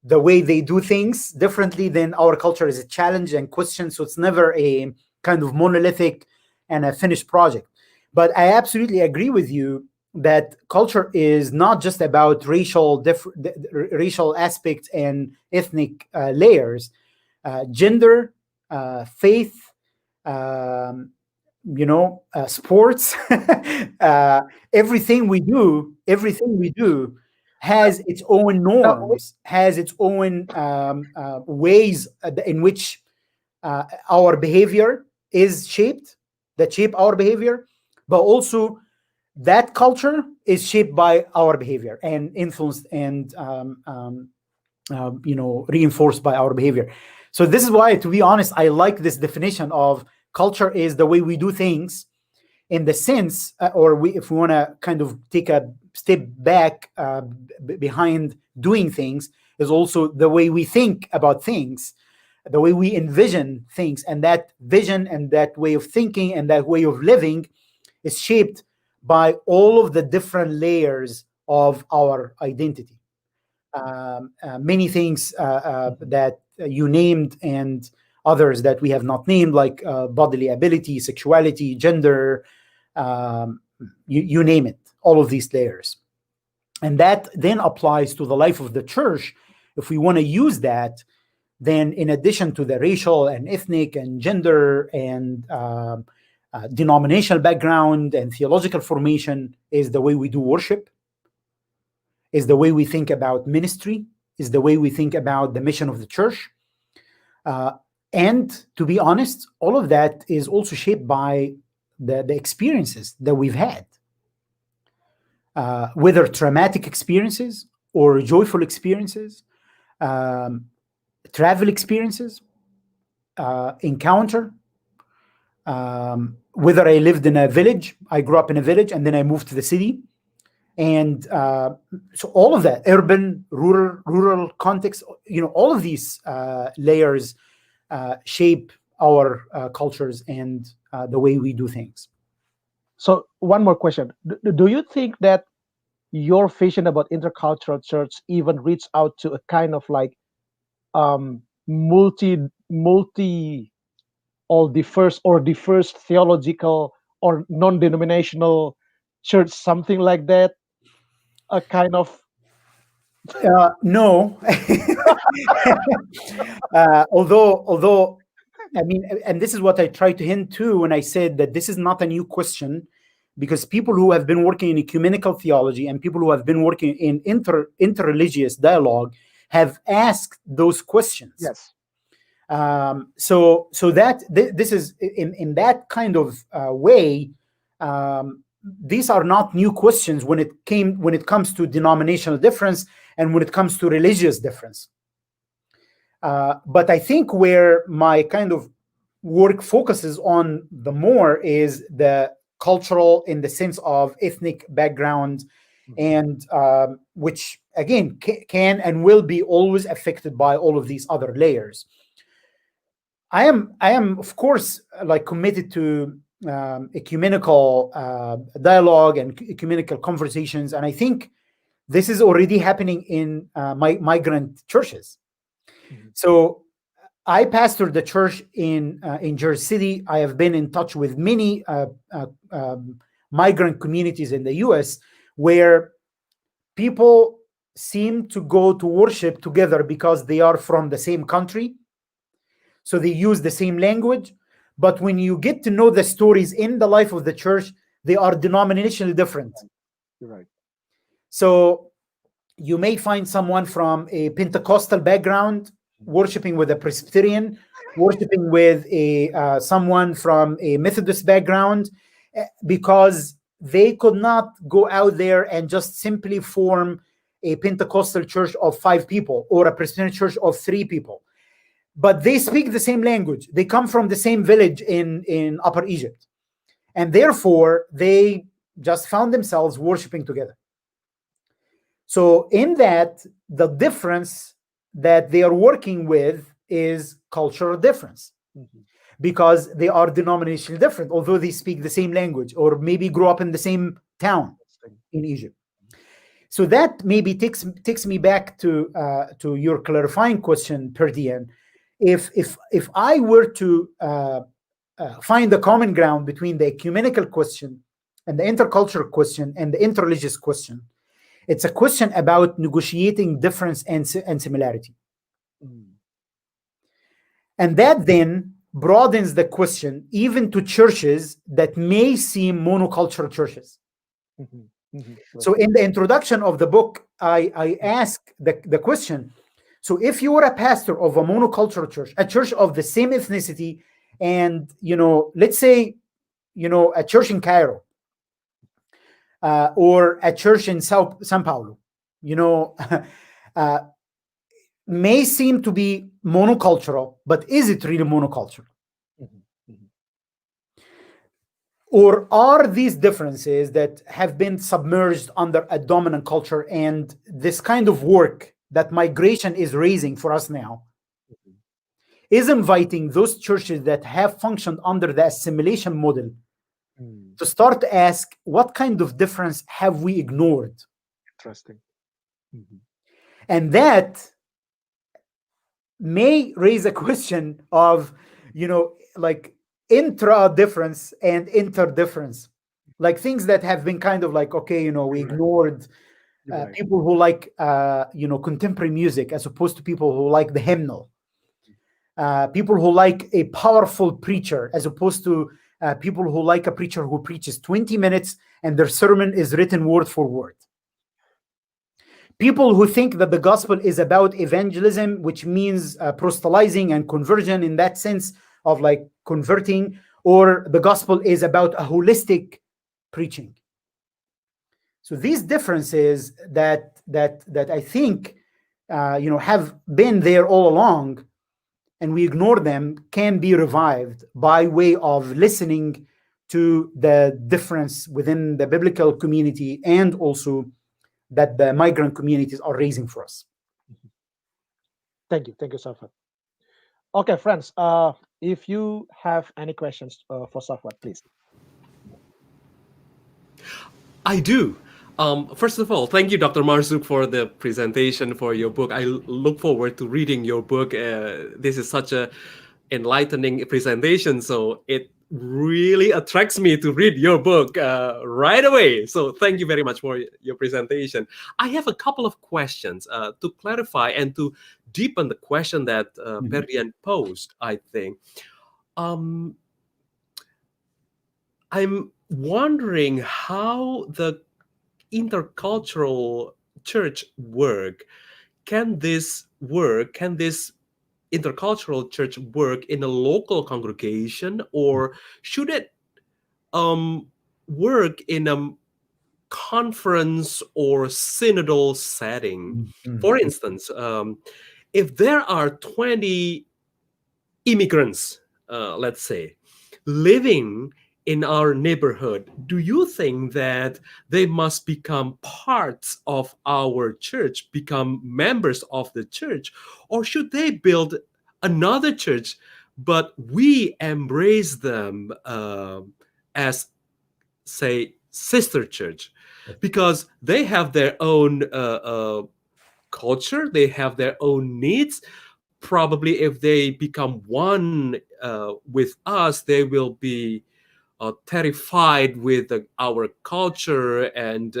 the way they do things differently, then our culture is a challenge and question. So it's never a kind of monolithic and a finished project. But I absolutely agree with you that culture is not just about racial aspects and ethnic layers, gender, faith, sports, everything we do has its own norms, has its own ways in which our behavior is shaped, that shape our behavior, but also that culture is shaped by our behavior and influenced and reinforced by our behavior. So this is why, to be honest, I like this definition of culture is the way we do things, in the sense, if we want to kind of take a step back behind doing things, is also the way we think about things, the way we envision things, and that vision and that way of thinking and that way of living is shaped by all of the different layers of our identity. Many things that you named and others that we have not named, like bodily ability, sexuality, gender, you name it, all of these layers. And that then applies to the life of the church. If we want to use that, then in addition to the racial and ethnic and gender and denominational background and theological formation, is the way we do worship, is the way we think about ministry, is the way we think about the mission of the church. And to be honest, all of that is also shaped by the experiences that we've had, whether traumatic experiences or joyful experiences, travel experiences, encounter, whether I lived in a village, I grew up in a village, and then I moved to the city. And so all of that, urban, rural context, all of these layers shape our cultures and the way we do things. So one more question. Do you think that your vision about intercultural church even reach out to a kind of like multi or diverse theological or non-denominational church, something like that? A kind of no. Although I mean, and this is what I tried to hint to when I said that this is not a new question, because people who have been working in ecumenical theology and people who have been working in interreligious dialogue have asked those questions. Yes. So that this is in that kind of way. These are not new questions when it comes to denominational difference and when it comes to religious difference. But I think where my kind of work focuses on the more is the cultural, in the sense of ethnic background, and which again can and will be always affected by all of these other layers. I am of course like committed to ecumenical dialogue and ecumenical conversations, and I think this is already happening in migrant churches. So I pastored the church in Jersey City. I have been in touch with many migrant communities in the U.S. where people seem to go to worship together because they are from the same country, so they use the same language. But when you get to know the stories in the life of the church, they are denominationally different. You're right. So you may find someone from a Pentecostal background worshiping with a Presbyterian, worshiping with someone from a Methodist background, because they could not go out there and just simply form a Pentecostal church of 5 people or a Presbyterian church of 3 people. But they speak the same language. They come from the same village in Upper Egypt. And therefore, they just found themselves worshiping together. So in that, the difference that they are working with is cultural difference, because they are denominationally different, although they speak the same language or maybe grew up in the same town in Egypt. So that maybe takes me back to your clarifying question, Perdian. If I were to find the common ground between the ecumenical question and the intercultural question and the interreligious question, it's a question about negotiating difference and similarity. And that then broadens the question even to churches that may seem monocultural churches. So in the introduction of the book, I ask the question, So if you were a pastor of a monocultural church, a church of the same ethnicity, and let's say a church in Cairo, or a church in Sao Paulo, may seem to be monocultural, but is it really monocultural? Or are these differences that have been submerged under a dominant culture, and this kind of work that migration is raising for us now is inviting those churches that have functioned under the assimilation model to start to ask, what kind of difference have we ignored? Interesting. And that may raise a question of, like intra-difference and interdifference, like things that have been kind of like, okay, we ignored people who like, contemporary music as opposed to people who like the hymnal, people who like a powerful preacher as opposed to people who like a preacher who preaches 20 minutes and their sermon is written word for word. People who think that the gospel is about evangelism, which means proselytizing and conversion in that sense of like converting, or the gospel is about a holistic preaching. So these differences that I think have been there all along, and we ignore them, can be revived by way of listening to the difference within the biblical community, and also that the migrant communities are raising for us. Thank you, Safwat. Okay, friends, if you have any questions for Safwat, please. I do. First of all, thank you, Dr. Marzouk, for the presentation for your book. I look forward to reading your book. This is such a enlightening presentation, so it really attracts me to read your book right away. So thank you very much for your presentation. I have a couple of questions to clarify and to deepen the question that Perdian posed, I think. I'm wondering how the intercultural church work. Can this intercultural church work in a local congregation, or should it work in a conference or synodal setting? For instance, if there are 20 immigrants, let's say, living in our neighborhood, do you think that they must become parts of our church, become members of the church, or should they build another church, but we embrace them as, say, sister church, because they have their own culture, they have their own needs. Probably if they become one with us, they will be terrified with our culture and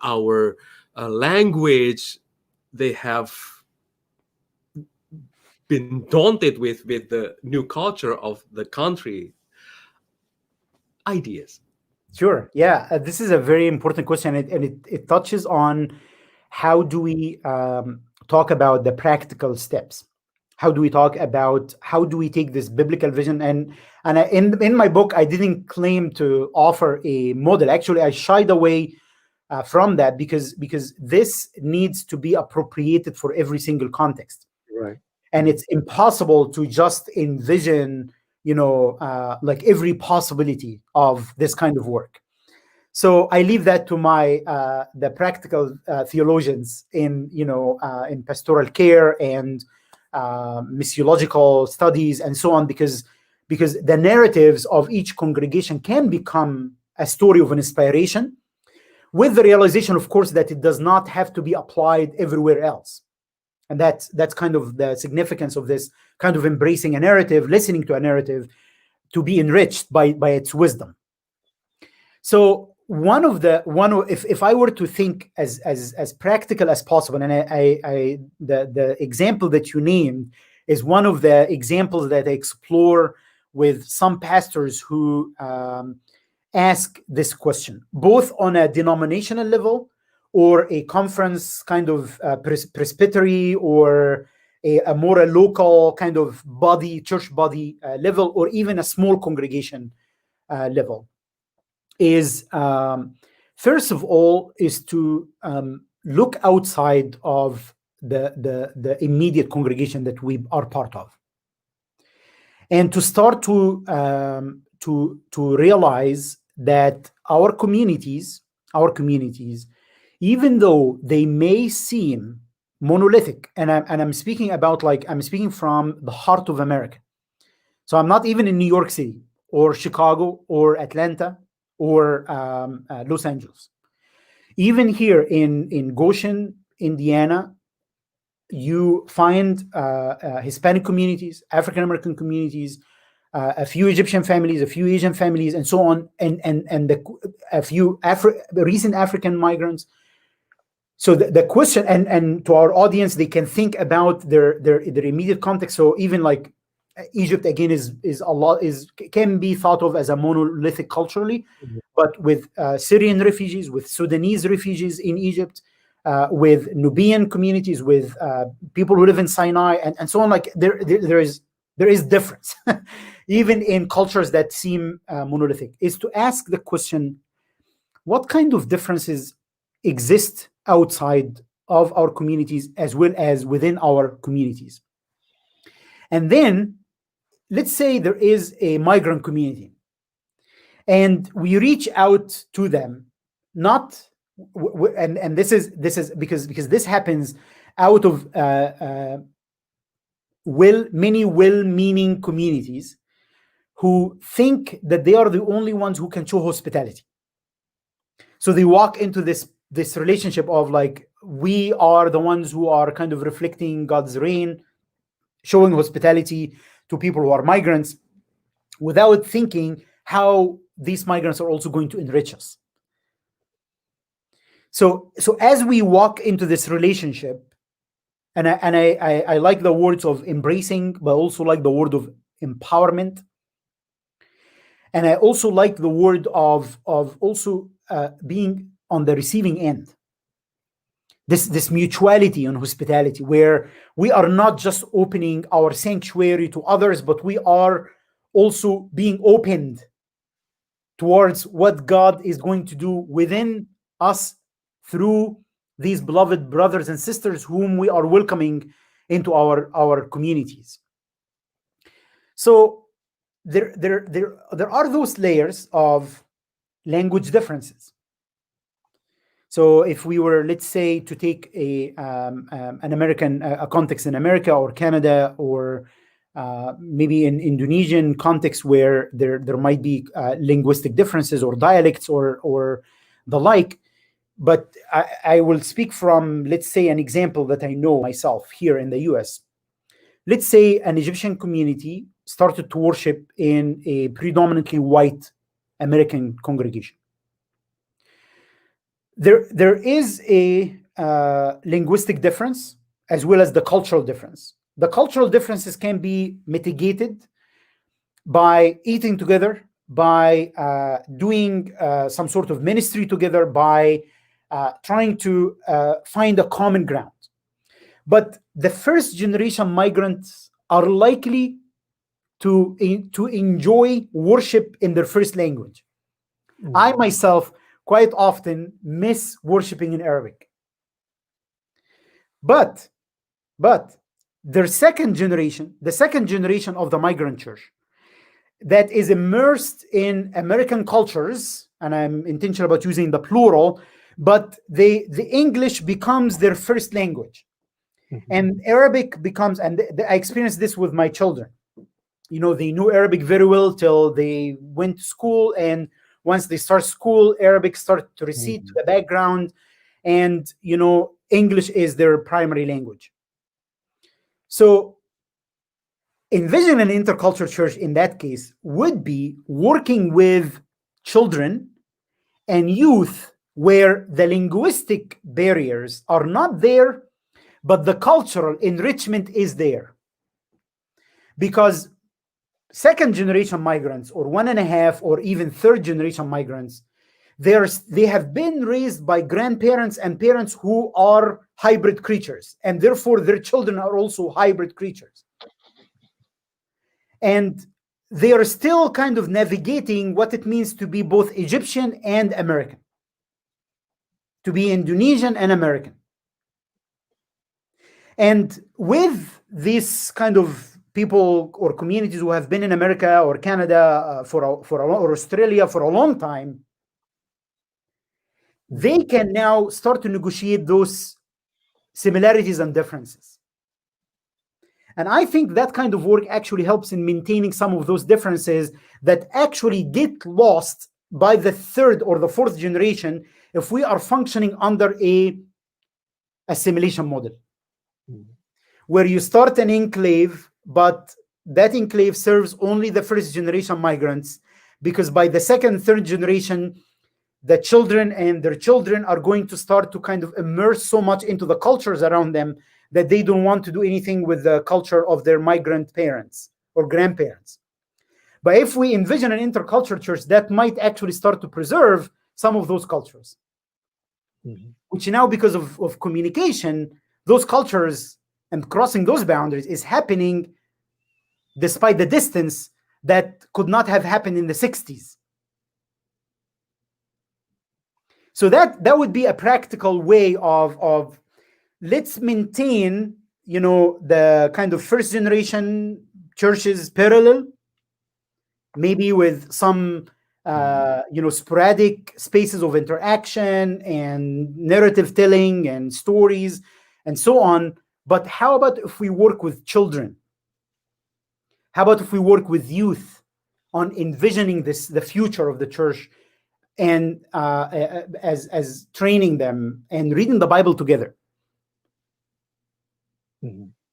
our language. They have been daunted with the new culture of the country. Ideas? Sure. Yeah, this is a very important question, and it touches on how do we talk about the practical steps. How do we talk about how do we take this biblical vision? And in my book, I didn't claim to offer a model. Actually, I shied away from that because this needs to be appropriated for every single context. Right. And it's impossible to just envision, like every possibility of this kind of work. So I leave that to my the practical theologians in pastoral care and missiological studies and so on, because the narratives of each congregation can become a story of an inspiration, with the realization, of course, that it does not have to be applied everywhere else. And that's kind of the significance of this kind of embracing a narrative, listening to a narrative, to be enriched by its wisdom. So if I were to think as practical as possible, and the example that you named is one of the examples that I explore with some pastors who ask this question, both on a denominational level or a conference kind of presbytery, or a more local kind of body, church body level, or even a small congregation level, is first of all is to look outside of the immediate congregation that we are part of, and to start to realize that our communities, even though they may seem monolithic, and I'm speaking about, like, I'm speaking from the heart of America. So I'm not even in New York City or Chicago or Atlanta or Los Angeles. Even here in Goshen, Indiana, you find Hispanic communities, African American communities, a few Egyptian families, a few Asian families, and so on, and a few recent African migrants. So the question, and to our audience, they can think about their immediate context. So even like Egypt again can be thought of as a monolithic culturally, but with Syrian refugees, with Sudanese refugees in Egypt, with Nubian communities, with people who live in Sinai, and so on. Like there is difference, even in cultures that seem monolithic. Is to ask the question, what kind of differences exist outside of our communities as well as within our communities? And then let's say there is a migrant community, and we reach out to them, not and this is because this happens out of many well-meaning communities who think that they are the only ones who can show hospitality. So they walk into this relationship of like, we are the ones who are kind of reflecting God's reign, showing hospitality to people who are migrants, without thinking how these migrants are also going to enrich us. So as we walk into this relationship, and I like the words of embracing, but also like the word of empowerment, and I also like the word of also being on the receiving end. This mutuality and hospitality, where we are not just opening our sanctuary to others, but we are also being opened towards what God is going to do within us through these beloved brothers and sisters whom we are welcoming into our communities. So there are those layers of language differences. So if we were, let's say, to take an American context in America or Canada, or maybe in Indonesian context where there might be linguistic differences or dialects or the like. But I will speak from, let's say, an example that I know myself here in the US. Let's say an Egyptian community started to worship in a predominantly white American congregation. There is a linguistic difference as well as the cultural difference. The cultural differences can be mitigated by eating together, by doing some sort of ministry together, by trying to find a common ground. But the first generation migrants are likely to enjoy worship in their first language. I myself quite often miss worshiping in Arabic. But their second generation, the second generation of the migrant church, that is immersed in American cultures, and I'm intentional about using the plural, but the English becomes their first language. And Arabic becomes, and I experienced this with my children. You know, they knew Arabic very well till they went to school, and once they start school, Arabic started to recede to the background, and you know, English is their primary language. So envision an intercultural church in that case would be working with children and youth where the linguistic barriers are not there, but the cultural enrichment is there. Because second generation migrants, or 1.5, or even third generation migrants, they have been raised by grandparents and parents who are hybrid creatures, and therefore their children are also hybrid creatures. And they are still kind of navigating what it means to be both Egyptian and American, to be Indonesian and American. And with this kind of people or communities who have been in America or Canada or Australia for a long time, they can now start to negotiate those similarities and differences. And I think that kind of work actually helps in maintaining some of those differences that actually get lost by the third or the fourth generation if we are functioning under a assimilation model, where you start an enclave, but that enclave serves only the first generation migrants, because by the second, third generation, the children and their children are going to start to kind of immerse so much into the cultures around them that they don't want to do anything with the culture of their migrant parents or grandparents. But if we envision an intercultural church, that might actually start to preserve some of those cultures, which now, because of communication, those cultures and crossing those boundaries is happening despite the distance that could not have happened in the 60s. So that would be a practical way of let's maintain, the kind of first generation churches parallel, maybe with some sporadic spaces of interaction and narrative telling and stories and so on. But how about if we work with children? How about if we work with youth on envisioning the future of the church, and as training them and reading the Bible together,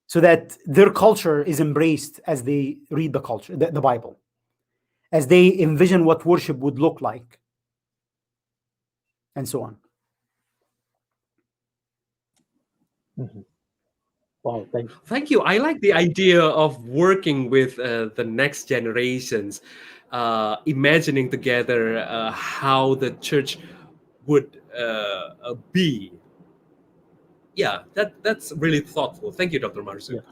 so that their culture is embraced as they read the Bible, as they envision what worship would look like, and so on. Wow, thank you. Thank you. I like the idea of working with the next generations, imagining together how the church would be. Yeah, that's really thoughtful. Thank you, Dr. Marzouk.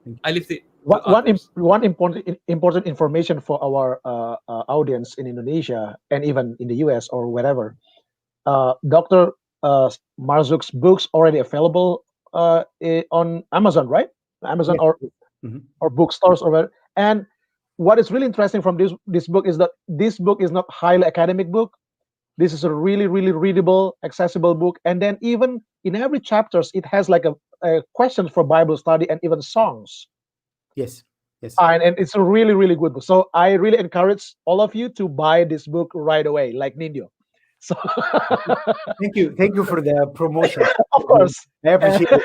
Yeah. I leave it. One important information for our audience in Indonesia and even in the US or wherever. Dr. Marzouk's books already available on Amazon, right? Amazon, yes. or bookstores or whatever. And what is really interesting from this book is that this book is not highly academic book. This is a really, really readable, accessible book. And then even in every chapters, it has like a questions for Bible study and even songs. Yes. And it's a really, really good book. So I really encourage all of you to buy this book right away, like Nindyo. So thank you for the promotion. Of course, I appreciate it.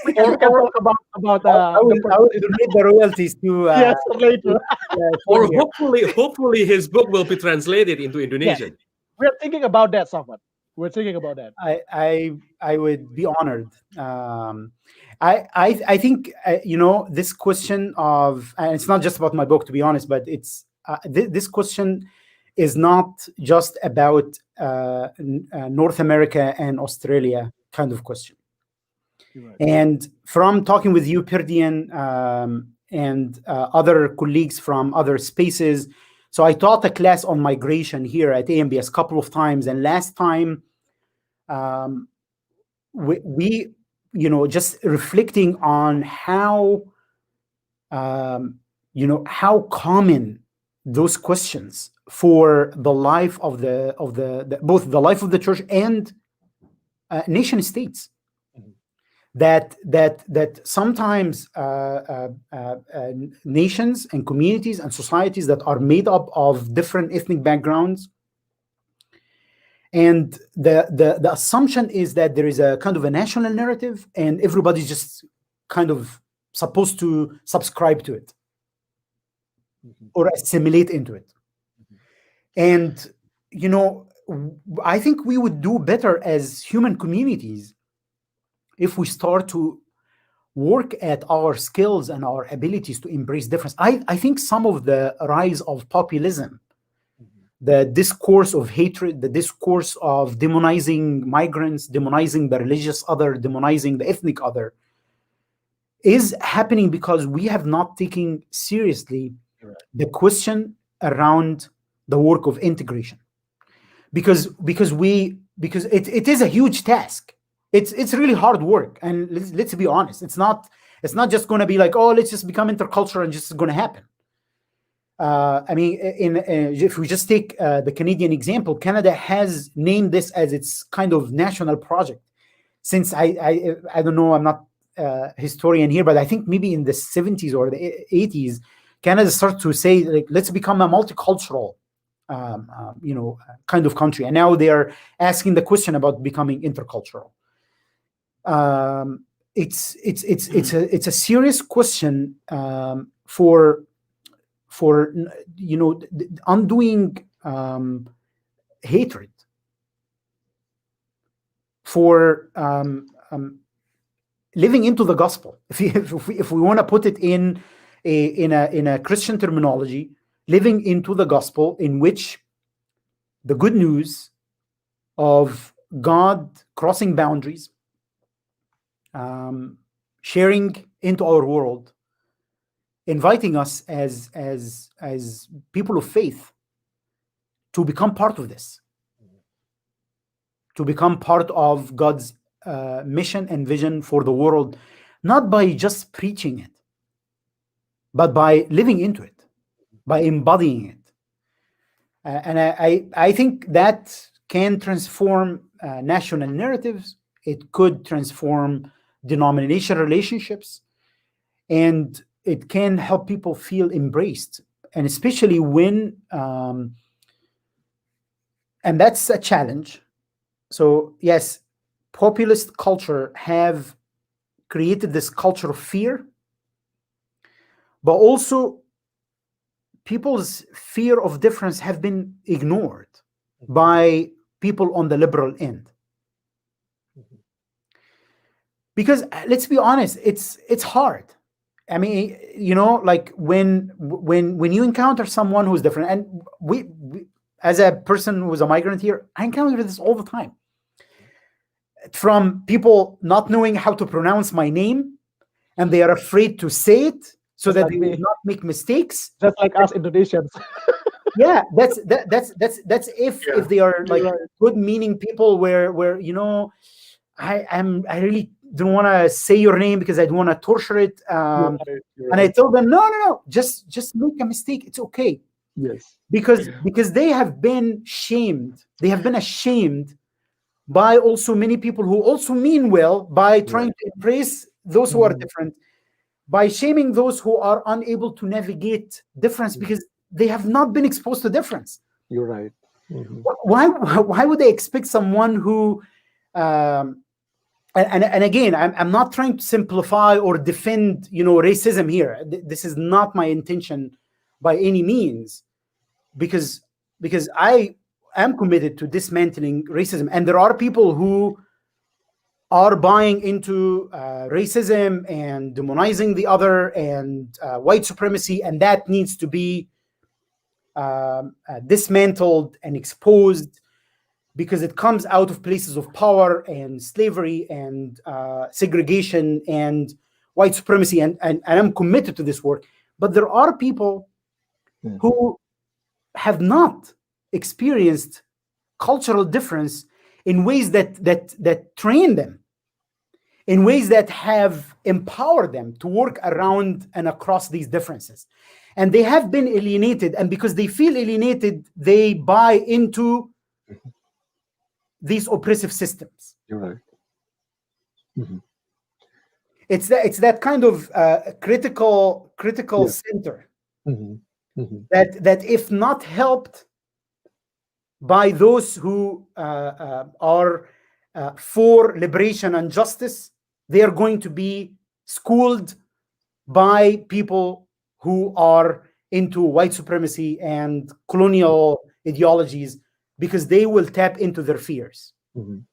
we can talk about I will donate the royalties to yes, later. Or hopefully his book will be translated into Indonesian. Yes. We're thinking about that, Safwat. We're thinking about that. I would be honored. I think this question of, and it's not just about my book, to be honest, but it's this question is not just about North America and Australia kind of question. Right. And from talking with you, Perdian, and other colleagues from other spaces, so I taught a class on migration here at AMBS a couple of times, and last time we just reflecting on how how common those questions for the life of the both the life of the church and nation states, that sometimes nations and communities and societies that are made up of different ethnic backgrounds, and the assumption is that there is a kind of a national narrative and everybody's just kind of supposed to subscribe to it or assimilate into it. And I think we would do better as human communities if we start to work at our skills and our abilities to embrace difference. I think some of the rise of populism the discourse of hatred, the discourse of demonizing migrants, demonizing the religious other, demonizing the ethnic other, is happening because we have not taken seriously the question around the work of integration. Because it is a huge task. It's really hard work, and let's be honest. It's not just going to be like, oh, let's just become intercultural and just going to happen. I mean, if we just take the Canadian example, Canada has named this as its kind of national project. Since I don't know, I'm not a historian here, but I think maybe in the 70s or the 80s, Canada started to say, like, let's become a multicultural kind of country, and now they are asking the question about becoming intercultural. It's a serious question for undoing hatred, for living into the gospel. If we want to put it in a Christian terminology, living into the gospel, in which the good news of God crossing boundaries, sharing into our world, inviting us as people of faith to become part of this, to become part of God's mission and vision for the world, not by just preaching it, but by living into it, by embodying it. And I think that can transform national narratives. It could transform denomination relationships, and it can help people feel embraced. And especially when, and that's a challenge. So yes, populist culture have created this culture of fear, but also people's fear of difference have been ignored by people on the liberal end. Because let's be honest, it's hard. I mean, like when you encounter someone who's different, and we as a person who is a migrant here, I encounter this all the time. From people not knowing how to pronounce my name, and they are afraid to say it so that they will not make mistakes. Just like us Indonesians. Yeah, that's if they are like good-meaning people, where I really don't want to say your name because I don't want to torture it. And I told them, no, just make a mistake. It's okay. Yes. Because they have been shamed. They have been ashamed by also many people who also mean well by trying to embrace those who are different, by shaming those who are unable to navigate difference because they have not been exposed to difference. You're right. Why would they expect someone who and again, I'm not trying to simplify or defend racism here. This is not my intention by any means, because I am committed to dismantling racism, and there are people who are buying into racism and demonizing the other and white supremacy, and that needs to be dismantled and exposed, because it comes out of places of power and slavery and segregation and white supremacy, and I'm committed to this work. But there are people who have not experienced cultural difference in ways that train them, in ways that have empowered them to work around and across these differences. And they have been alienated, and because they feel alienated, they buy into these oppressive systems. You're right. It's that kind of critical center that if not helped by those who are for liberation and justice, they are going to be schooled by people who are into white supremacy and colonial ideologies, because they will tap into their fears. And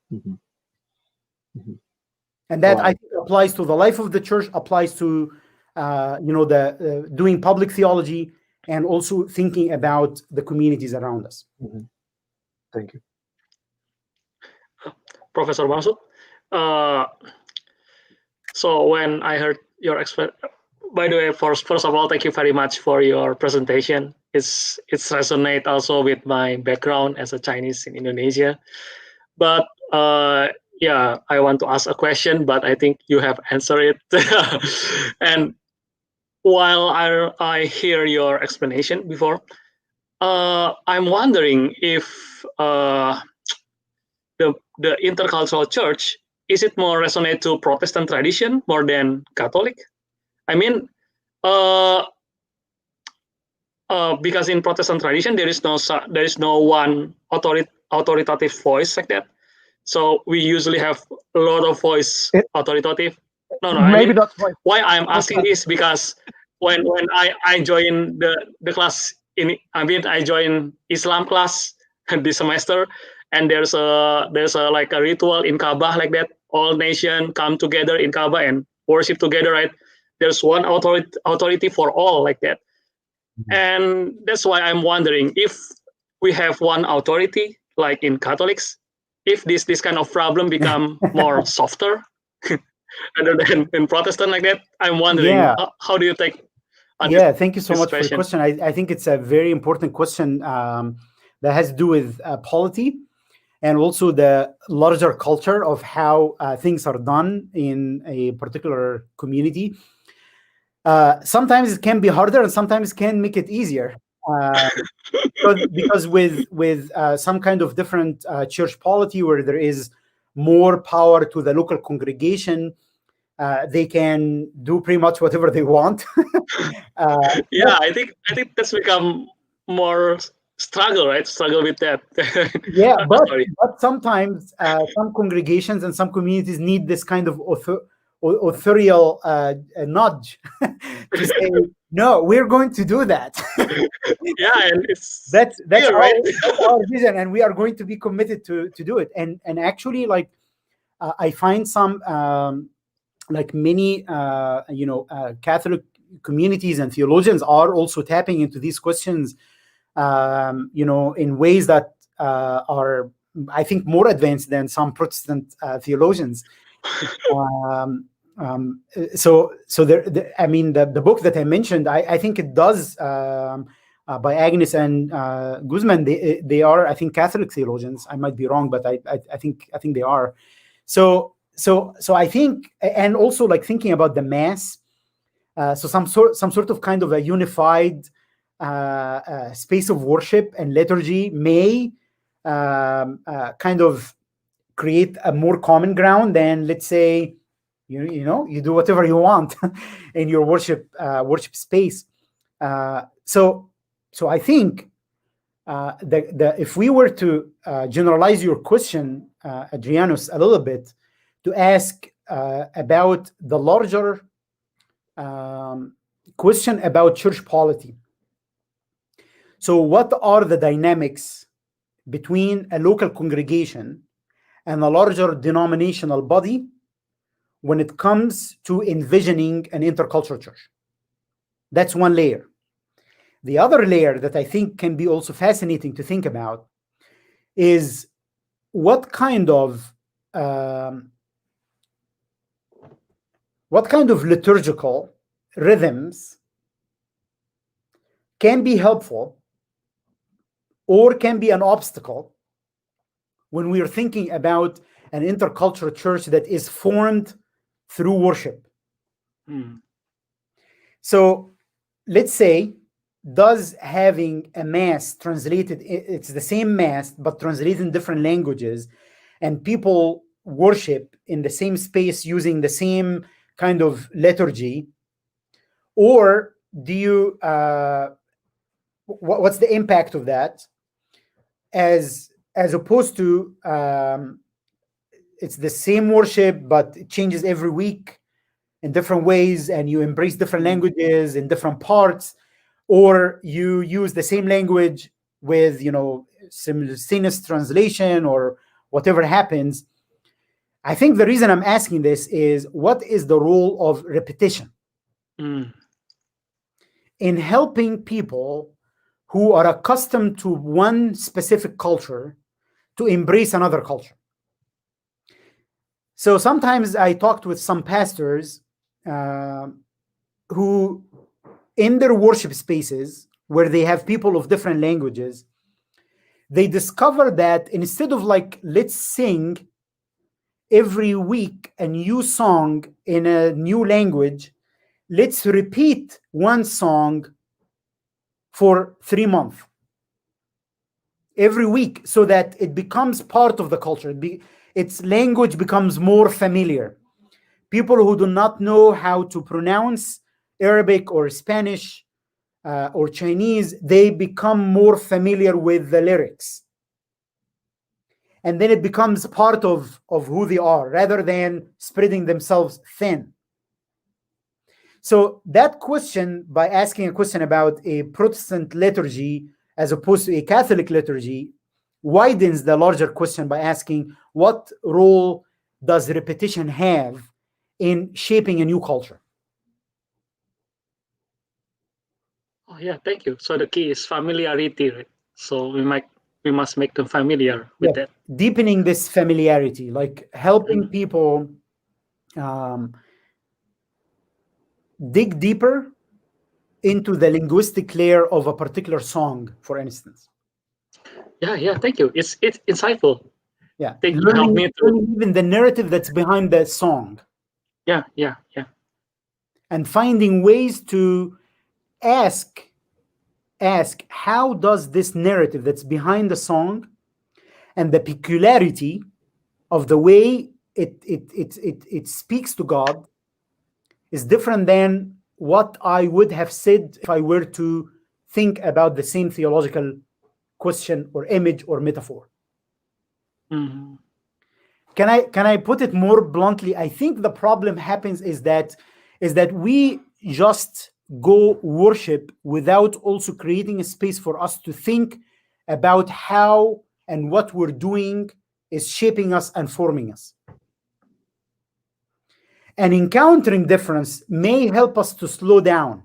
that, I think, applies to the life of the church, applies to the doing public theology, and also thinking about the communities around us. Thank you. Professor Marzouk. So when I heard your by the way, first of all, thank you very much for your presentation. It's resonate also with my background as a Chinese in Indonesia. But yeah, I want to ask a question, but I think you have answered it. And while I hear your explanation before, I'm wondering if the Intercultural Church, is it more resonate to Protestant tradition more than Catholic? I mean, because in Protestant tradition there is no one authoritative voice like that. So we usually have a lot of voice authoritative. No, maybe that's why. Why I'm asking is because when I join the class I join Islam class this semester, and there's a like a ritual in Kaaba like that. All nation come together in Kaaba and worship together, right? There's one authority for all like that. And that's why I'm wondering if we have one authority like in Catholics, if this kind of problem become more softer rather than in Protestant like that. I'm wondering, how do you take thank you so much for the question. I think it's a very important question that has to do with polity and also the larger culture of how things are done in a particular community. Sometimes it can be harder and sometimes it can make it easier. Because with some kind of different church polity where there is more power to the local congregation, they can do pretty much whatever they want. I think that's become more struggle, right? Struggle with that. But sometimes some congregations and some communities need this kind of authorial nudge to say, no, we're going to do that. And that's clear, right? That's our vision, and we are going to be committed to do it. And actually, like I find some like many Catholic communities and theologians are also tapping into these questions, in ways that are, I think, more advanced than some Protestant theologians. So I mean, the book that I mentioned, I think it does, by Agnes and Guzman, they are, I think, Catholic theologians. I might be wrong, but I think they are. So I think, and also like thinking about the Mass, so some sort of kind of a unified space of worship and liturgy may kind of create a more common ground than, let's say, you do whatever you want in your worship space. So I think if we were to generalize your question, Adrianus, a little bit, to ask about the larger question about church polity. So what are the dynamics between a local congregation and a larger denominational body when it comes to envisioning an intercultural church? That's one layer. The other layer that I think can be also fascinating to think about is what kind of liturgical rhythms can be helpful or can be an obstacle when we are thinking about an intercultural church that is formed through worship. So let's say, does having a Mass translated, it's the same Mass, but translated in different languages, and people worship in the same space using the same kind of liturgy, or do you, what's the impact of that as opposed to it's the same worship, but it changes every week in different ways, and you embrace different languages in different parts, or you use the same language with, simultaneous translation or whatever happens. I think the reason I'm asking this is, what is the role of repetition in helping people who are accustomed to one specific culture to embrace another culture. So sometimes I talked with some pastors who, in their worship spaces, where they have people of different languages, they discover that instead of like, let's sing every week a new song in a new language, let's repeat one song for 3 months every week, so that it becomes part of the culture. Its language becomes more familiar. People who do not know how to pronounce Arabic or Spanish or Chinese, they become more familiar with the lyrics. And then it becomes part of who they are, rather than spreading themselves thin. So that question, by asking a question about a Protestant liturgy as opposed to a Catholic liturgy, widens the larger question by asking, what role does repetition have in shaping a new culture? Oh yeah, thank you. So the key is familiarity, right? So we must make them familiar with that. Deepening this familiarity, like helping people dig deeper into the linguistic layer of a particular song, for instance. Yeah, thank you. It's insightful. Yeah, Thank you. Help me to learning even the narrative that's behind the song. yeah. And finding ways to ask how does this narrative that's behind the song and the peculiarity of the way it speaks to God is different than what I would have said if I were to think about the same theological question or image or metaphor. Mhm. Can I put it more bluntly? I think the problem happens is that we just go worship without also creating a space for us to think about how and what we're doing is shaping us and forming us. And encountering difference may help us to slow down.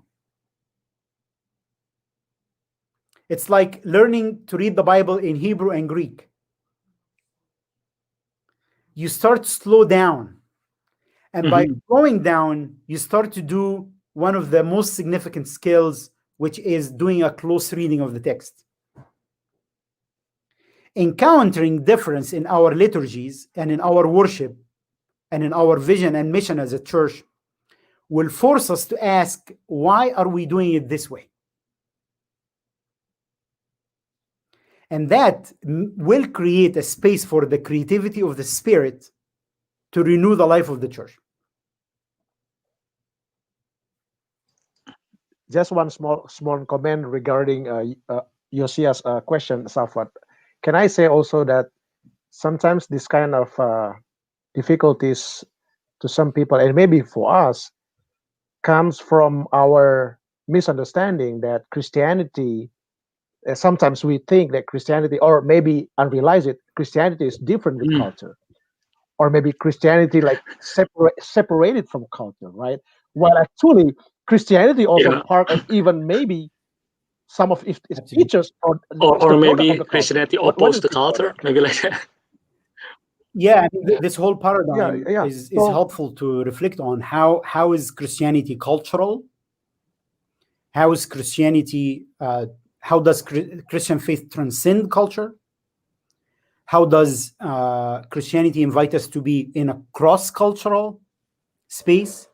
It's like learning to read the Bible in Hebrew and Greek. You start to slow down. And by slowing down, you start to do one of the most significant skills, which is doing a close reading of the text. Encountering difference in our liturgies and in our worship and in our vision and mission as a church will force us to ask, why are we doing it this way? And that will create a space for the creativity of the Spirit to renew the life of the church. Just one small comment regarding Yosia's question, Safwat. Can I say also that sometimes this kind of difficulties to some people, and maybe for us, comes from our misunderstanding that Christianity, sometimes we think that Christianity, or maybe unrealize it, Christianity is different with culture, or maybe Christianity like separated from culture, right? While actually Christianity also part of even maybe some of its features, or maybe Christianity opposed to culture, maybe like that. Yeah, I mean, this whole paradigm is helpful to reflect on how is Christianity cultural? How is Christianity? How does Christian faith transcend culture? How does Christianity invite us to be in a cross-cultural space,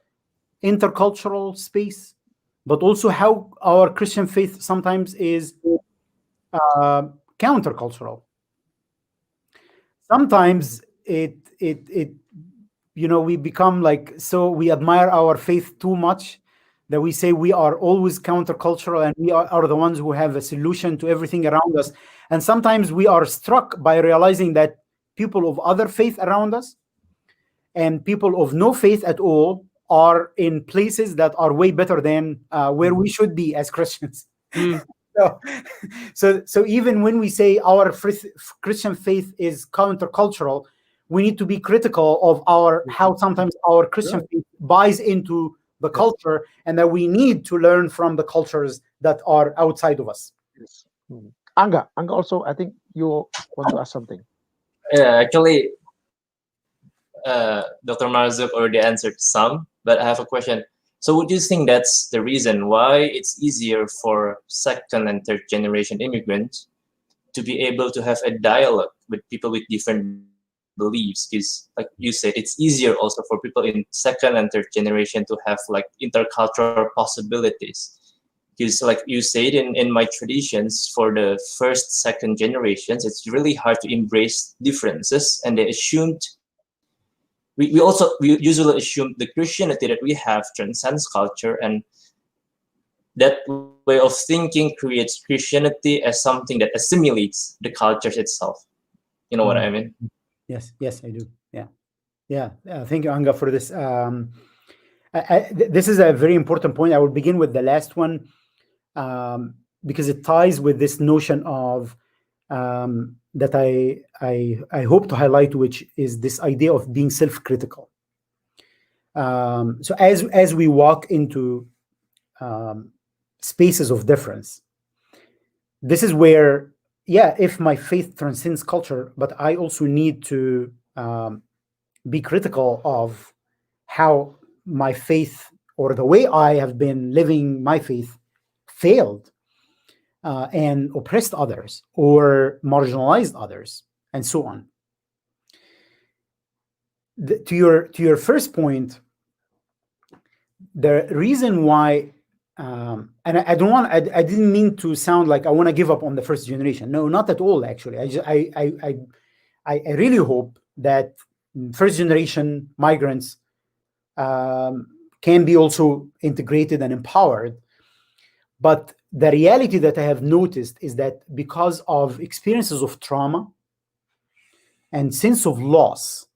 intercultural space, but also how our Christian faith sometimes is countercultural. Sometimes it we become like, so we admire our faith too much that we say we are always countercultural and we are the ones who have a solution to everything around us. And sometimes we are struck by realizing that people of other faith around us and people of no faith at all are in places that are way better than where we should be as Christians. So even when we say our Christian faith is countercultural, we need to be critical of how sometimes our Christian faith buys into the culture, and that we need to learn from the cultures that are outside of us. Yes. Anga also, I think you want to ask something. Yeah, actually, Dr. Marzouk already answered some, but I have a question. So would you think that's the reason why it's easier for second and third generation immigrants to be able to have a dialogue with people with different beliefs? Because like you said, it's easier also for people in second and third generation to have like intercultural possibilities. Because like you said, in my traditions, for the first, second generations, it's really hard to embrace differences, and they assumed we usually assume the Christianity that we have transcends culture, and that way of thinking creates Christianity as something that assimilates the cultures itself. You know what I mean? Yes, I do. Yeah. Thank you, Anga, for this. This is a very important point. I will begin with the last one because it ties with this notion of that I hope to highlight, which is this idea of being self-critical. So as we walk into spaces of difference, this is where, if my faith transcends culture, but I also need to be critical of how my faith or the way I have been living my faith failed and oppressed others or marginalized others, and so on. To your first point, the reason why, and I didn't mean to sound like I want to give up on the first generation. No, not at all. Actually, I really hope that first generation migrants can be also integrated and empowered. But the reality that I have noticed is that because of experiences of trauma and sense of loss,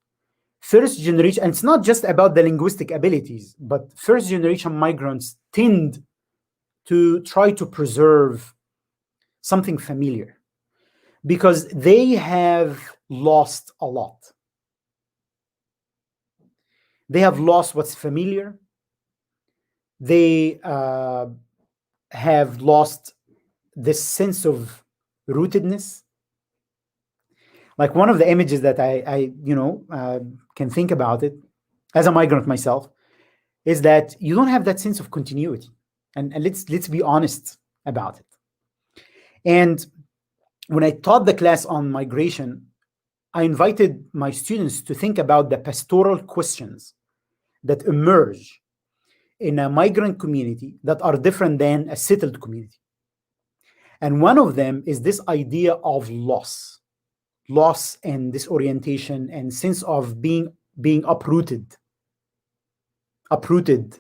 first generation, and it's not just about the linguistic abilities, but first generation migrants tend to try to preserve something familiar because they have lost a lot. They have lost what's familiar. They have lost this sense of rootedness. Like one of the images that I can think about it as a migrant myself is that you don't have that sense of continuity, and let's be honest about it. And when I taught the class on migration, I invited my students to think about the pastoral questions that emerge in a migrant community that are different than a settled community. And one of them is this idea of loss and disorientation and sense of being uprooted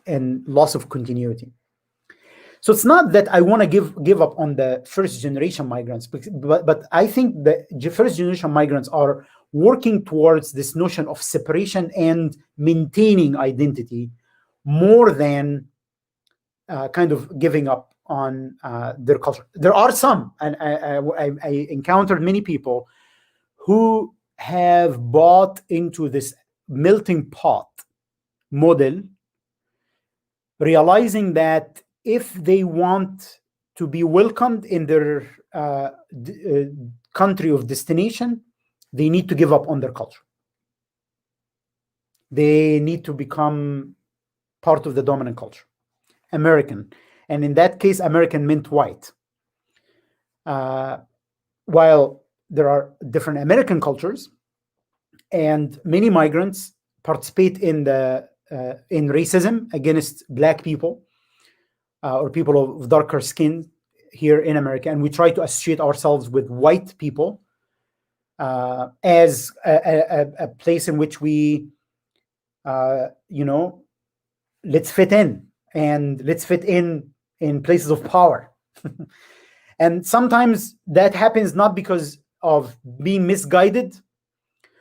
and loss of continuity. So it's not that I want to give up on the first generation migrants, but I think the first generation migrants are working towards this notion of separation and maintaining identity more than kind of giving up on their culture. There are some, and I encountered many people who have bought into this melting pot model, realizing that if they want to be welcomed in their country of destination, they need to give up on their culture. They need to become part of the dominant culture, American. And in that case, American meant white. While there are different American cultures, and many migrants participate in racism against Black people or people of darker skin here in America, and we try to associate ourselves with white people as a place in which we, let's fit in, and let's fit in places of power. And sometimes that happens not because of being misguided,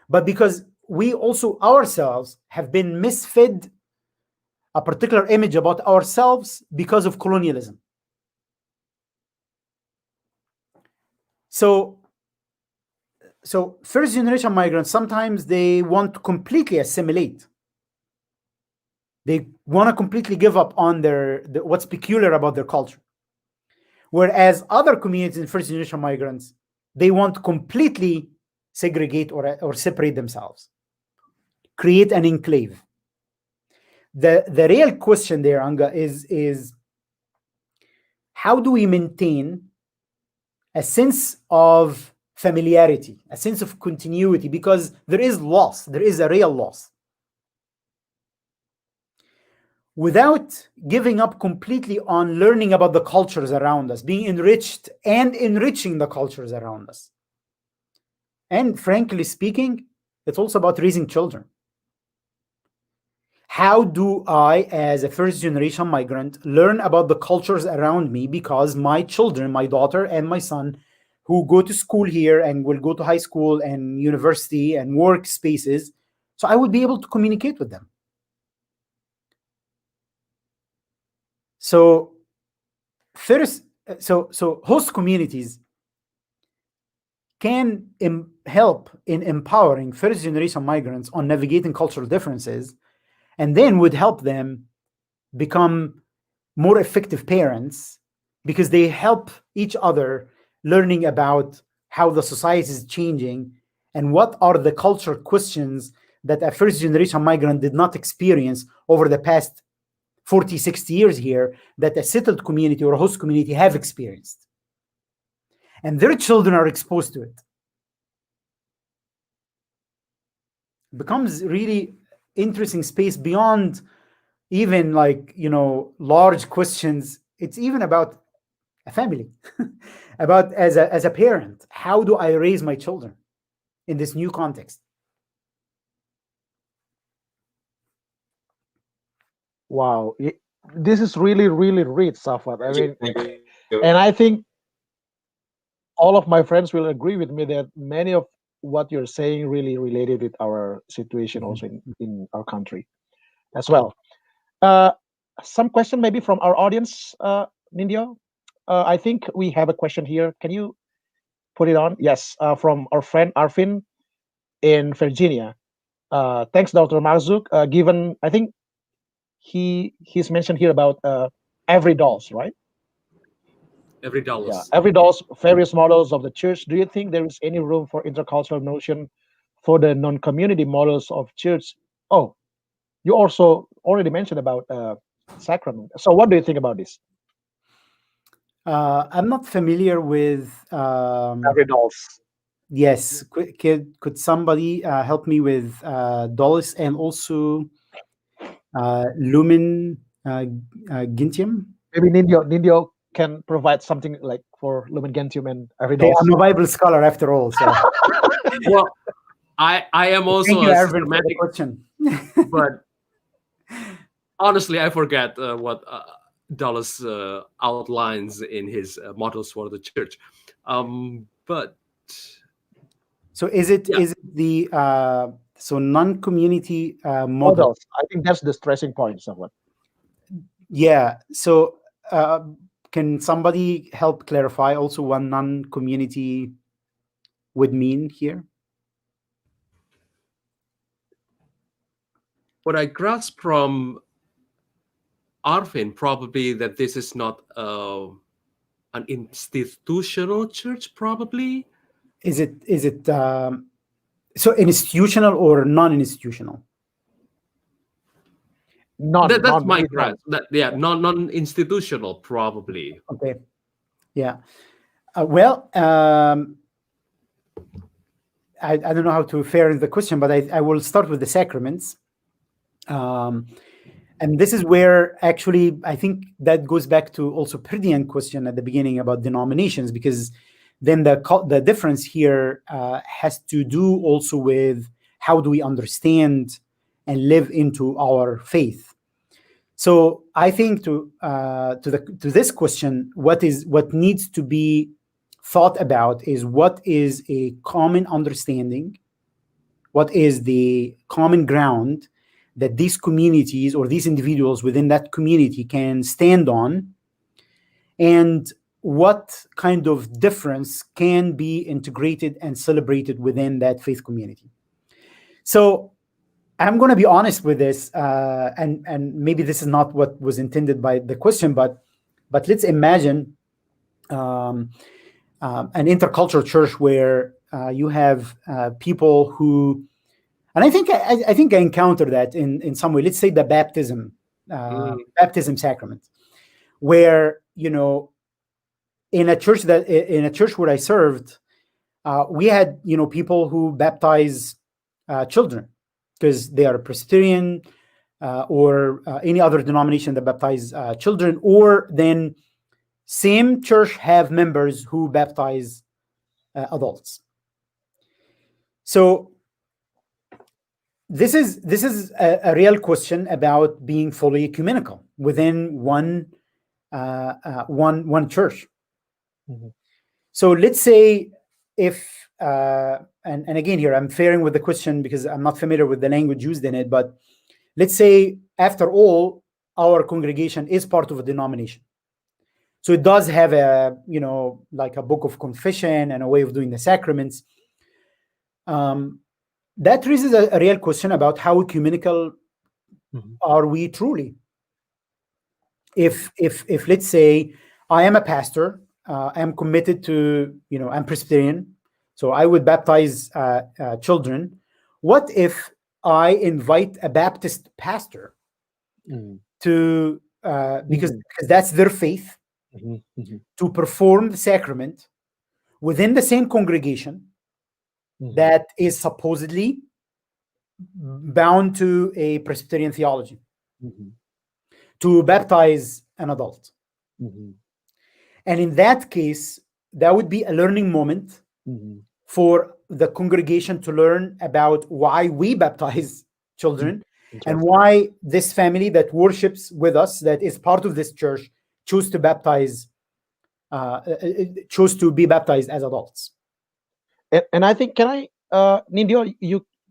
but because we also ourselves have been misfed a particular image about ourselves because of colonialism. So first generation migrants, sometimes they want to completely assimilate. They want to completely give up on what's peculiar about their culture. Whereas other communities in first generation migrants, they want to completely segregate or separate themselves, create an enclave. The real question there, Anga, is how do we maintain a sense of familiarity, a sense of continuity, because there is loss, there is a real loss, without giving up completely on learning about the cultures around us, being enriched and enriching the cultures around us. And frankly speaking, it's also about raising children. How do I, as a first generation migrant, learn about the cultures around me? Because my children, my daughter and my son, who go to school here and will go to high school and university and work spaces, so I would be able to communicate with them. So first, so host communities can help in empowering first generation migrants on navigating cultural differences, and then would help them become more effective parents, because they help each other learning about how the society is changing and what are the cultural questions that a first generation migrant did not experience over the past 40, 60 years here, that a settled community or a host community have experienced. And their children are exposed to it. It becomes really interesting space beyond even large questions. It's even about a family, about as a parent, how do I raise my children in this new context? Wow, this is really, really rich, Safwat. I mean, and I think all of my friends will agree with me that many of what you're saying really related with our situation also in our country as well. Some question maybe from our audience, Nindyo. I think we have a question here. Can you put it on? Yes, from our friend Arfin in Virginia. Thanks, Dr. Marzouk. Given, I think he's mentioned here about every dolls, right? Every dollars. Yeah, every dolls, various models of the church. Do you think there is any room for intercultural notion for the non-community models of church? Oh, you also already mentioned about sacrament. So what do you think about this? I'm not familiar with Every dolls. Yes, could somebody help me with Dulles and also Lumen Gentium? Maybe Nindyo can provide something like for Lumen Gentium and every Hey, dolls. I'm a Bible scholar after all, so. Well, I am also Thank you, a Arvin, for the systematic question. but honestly, I forget what Dulles outlines in his models for the church. But so is it the so non-community model? Models. I think that's the stressing point, somewhat. Yeah. So can somebody help clarify also what non-community would mean here? what I grasp from Arvin probably that this is not an institutional church, probably. Is it so institutional or non-institutional? That's my grasp. Non-institutional, probably. Okay. Yeah. Well, I don't know how to phrase the question, but I will start with the sacraments. And this is where actually I think that goes back to also Priddian question at the beginning about denominations, because then the difference here has to do also with how do we understand and live into our faith. So I think to this question, what needs to be thought about is what is a common understanding, what is the common ground that these communities or these individuals within that community can stand on, and what kind of difference can be integrated and celebrated within that faith community. So I'm going to be honest with this, and maybe this is not what was intended by the question, but let's imagine an intercultural church where you have people who, and I think I encountered that in some way. Let's say the baptism sacrament, where in a church where I served, we had people who baptize children because they are Presbyterian or any other denomination that baptize children, or then same church have members who baptize adults. So this is a real question about being fully ecumenical within one church. Mhm. So let's say if and again here I'm faring with the question because I'm not familiar with the language used in it, but let's say after all our congregation is part of a denomination, so it does have a like a book of confession and a way of doing the sacraments. That raises a real question about how ecumenical are we truly. If let's say I am a pastor, I'm committed to I'm Presbyterian, so I would baptize children. What if I invite a Baptist pastor to because that's their faith to perform the sacrament within the same congregation that is supposedly bound to a Presbyterian theology to baptize an adult? And in that case, that would be a learning moment for the congregation to learn about why we baptize children and why this family that worships with us, that is part of this church, chose to be baptized as adults. And I think, can I, Nindyo,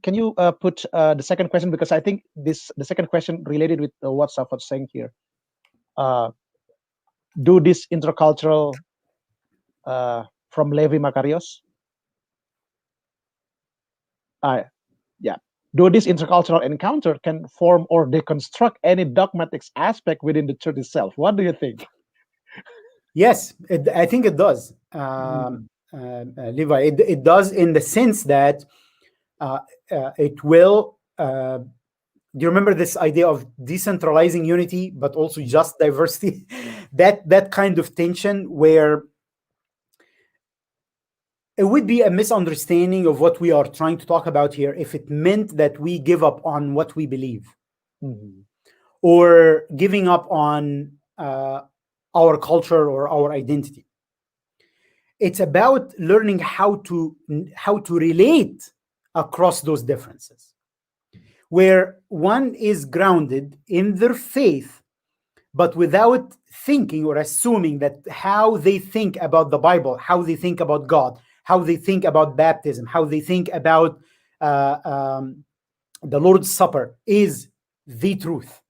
can you put the second question, because I think the second question related with what Safwat's saying here. Do this intercultural from Levi Makarios? Do this intercultural encounter can form or deconstruct any dogmatic aspect within the church itself? What do you think? Yes, I think it does, Levi. It does in the sense that it will. Do you remember this idea of decentralizing unity, but also just diversity? that kind of tension where it would be a misunderstanding of what we are trying to talk about here if it meant that we give up on what we believe or giving up on our culture or our identity. It's about learning how to relate across those differences, where one is grounded in their faith, but without thinking or assuming that how they think about the Bible, how they think about God, how they think about baptism, how they think about the Lord's Supper is the truth.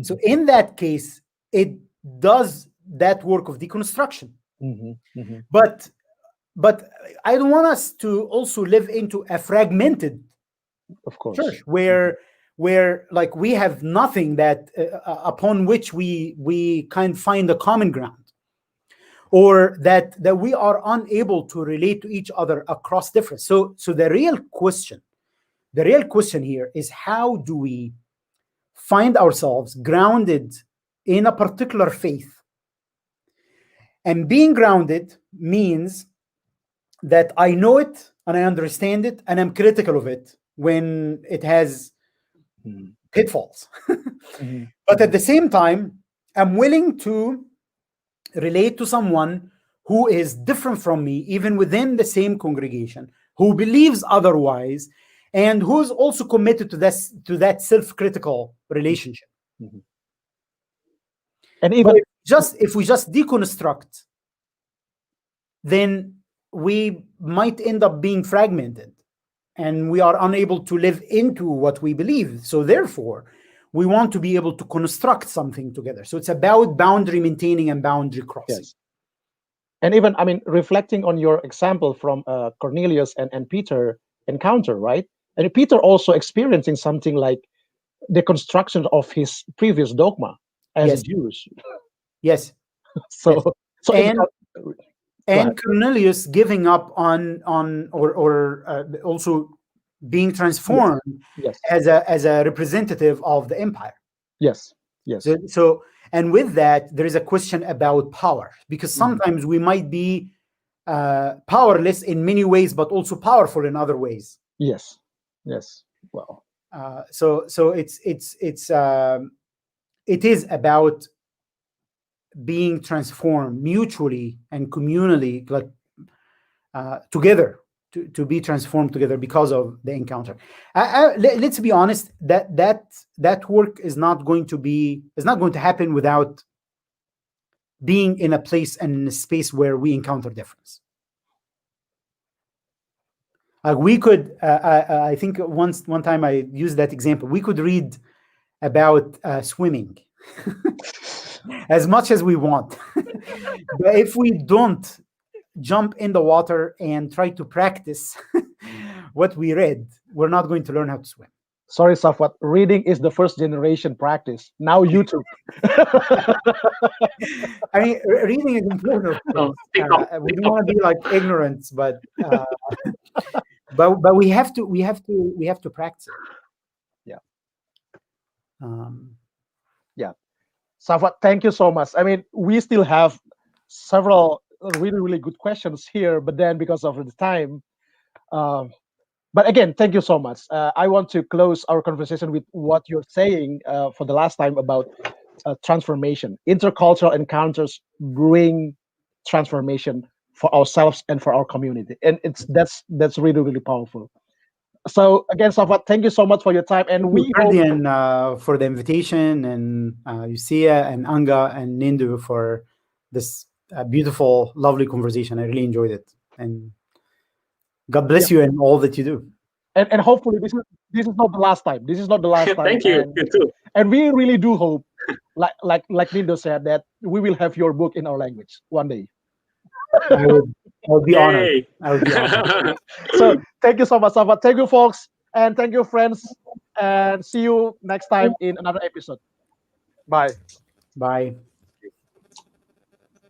So in that case, it does that work of deconstruction. But I don't want us to also live into a fragmented church where like we have nothing that upon which we can find a common ground, or that we are unable to relate to each other across difference. So the real question here is, how do we find ourselves grounded in a particular faith? And being grounded means that I know it and I understand it and I'm critical of it when it has pitfalls. But at the same time, I'm willing to relate to someone who is different from me, even within the same congregation, who believes otherwise, and who's also committed to that self-critical relationship. And even if we just deconstruct, then we might end up being fragmented and we are unable to live into what we believe. So therefore, we want to be able to construct something together. So it's about boundary maintaining and boundary crossing. Yes. And even, I mean, reflecting on your example from Cornelius and Peter encounter, right? And Peter also experiencing something like the construction of his previous dogma as Yes. Jews. Yes. So, Yes. so and Cornelius giving up on also being transformed yes, as a representative of the empire. yes, yes, So and with that, there is a question about power, because sometimes we might be powerless in many ways, but also powerful in other ways. yes, yes. Well, So it is about being transformed mutually and communally, like together, to be transformed together because of the encounter. Let's be honest, that work is not going to happen without being in a place and in a space where we encounter difference. We could, I think one time I used that example. We could read about swimming as much as we want, but if we don't jump in the water and try to practice what we read, we're not going to learn how to swim. sorry, Safwat. Reading is the first generation practice. Now YouTube. I mean, reading is important. We don't want to be like ignorant, but we have to practice it. Yeah. Safwat, thank you so much. I mean, we still have several really, really good questions here, but then because of the time, but again, thank you so much. I want to close our conversation with what you're saying for the last time about transformation. Intercultural encounters bring transformation for ourselves and for our community, and that's really, really powerful. So again, Safwat, thank you so much for your time, and we hope for the invitation, and Yusia and Anga and Nindu for this beautiful, lovely conversation. I really enjoyed it, and God bless you and all that you do. And hopefully this is not the last time. This is not the last time. Thank you. And, You too. and we really do hope, like Nindo said, that we will have your book in our language one day. I would be honored. Yay. I would be honored. So thank you so much, Safwat. Thank you, folks, and thank you, friends, and see you next time in another episode. Bye. Bye.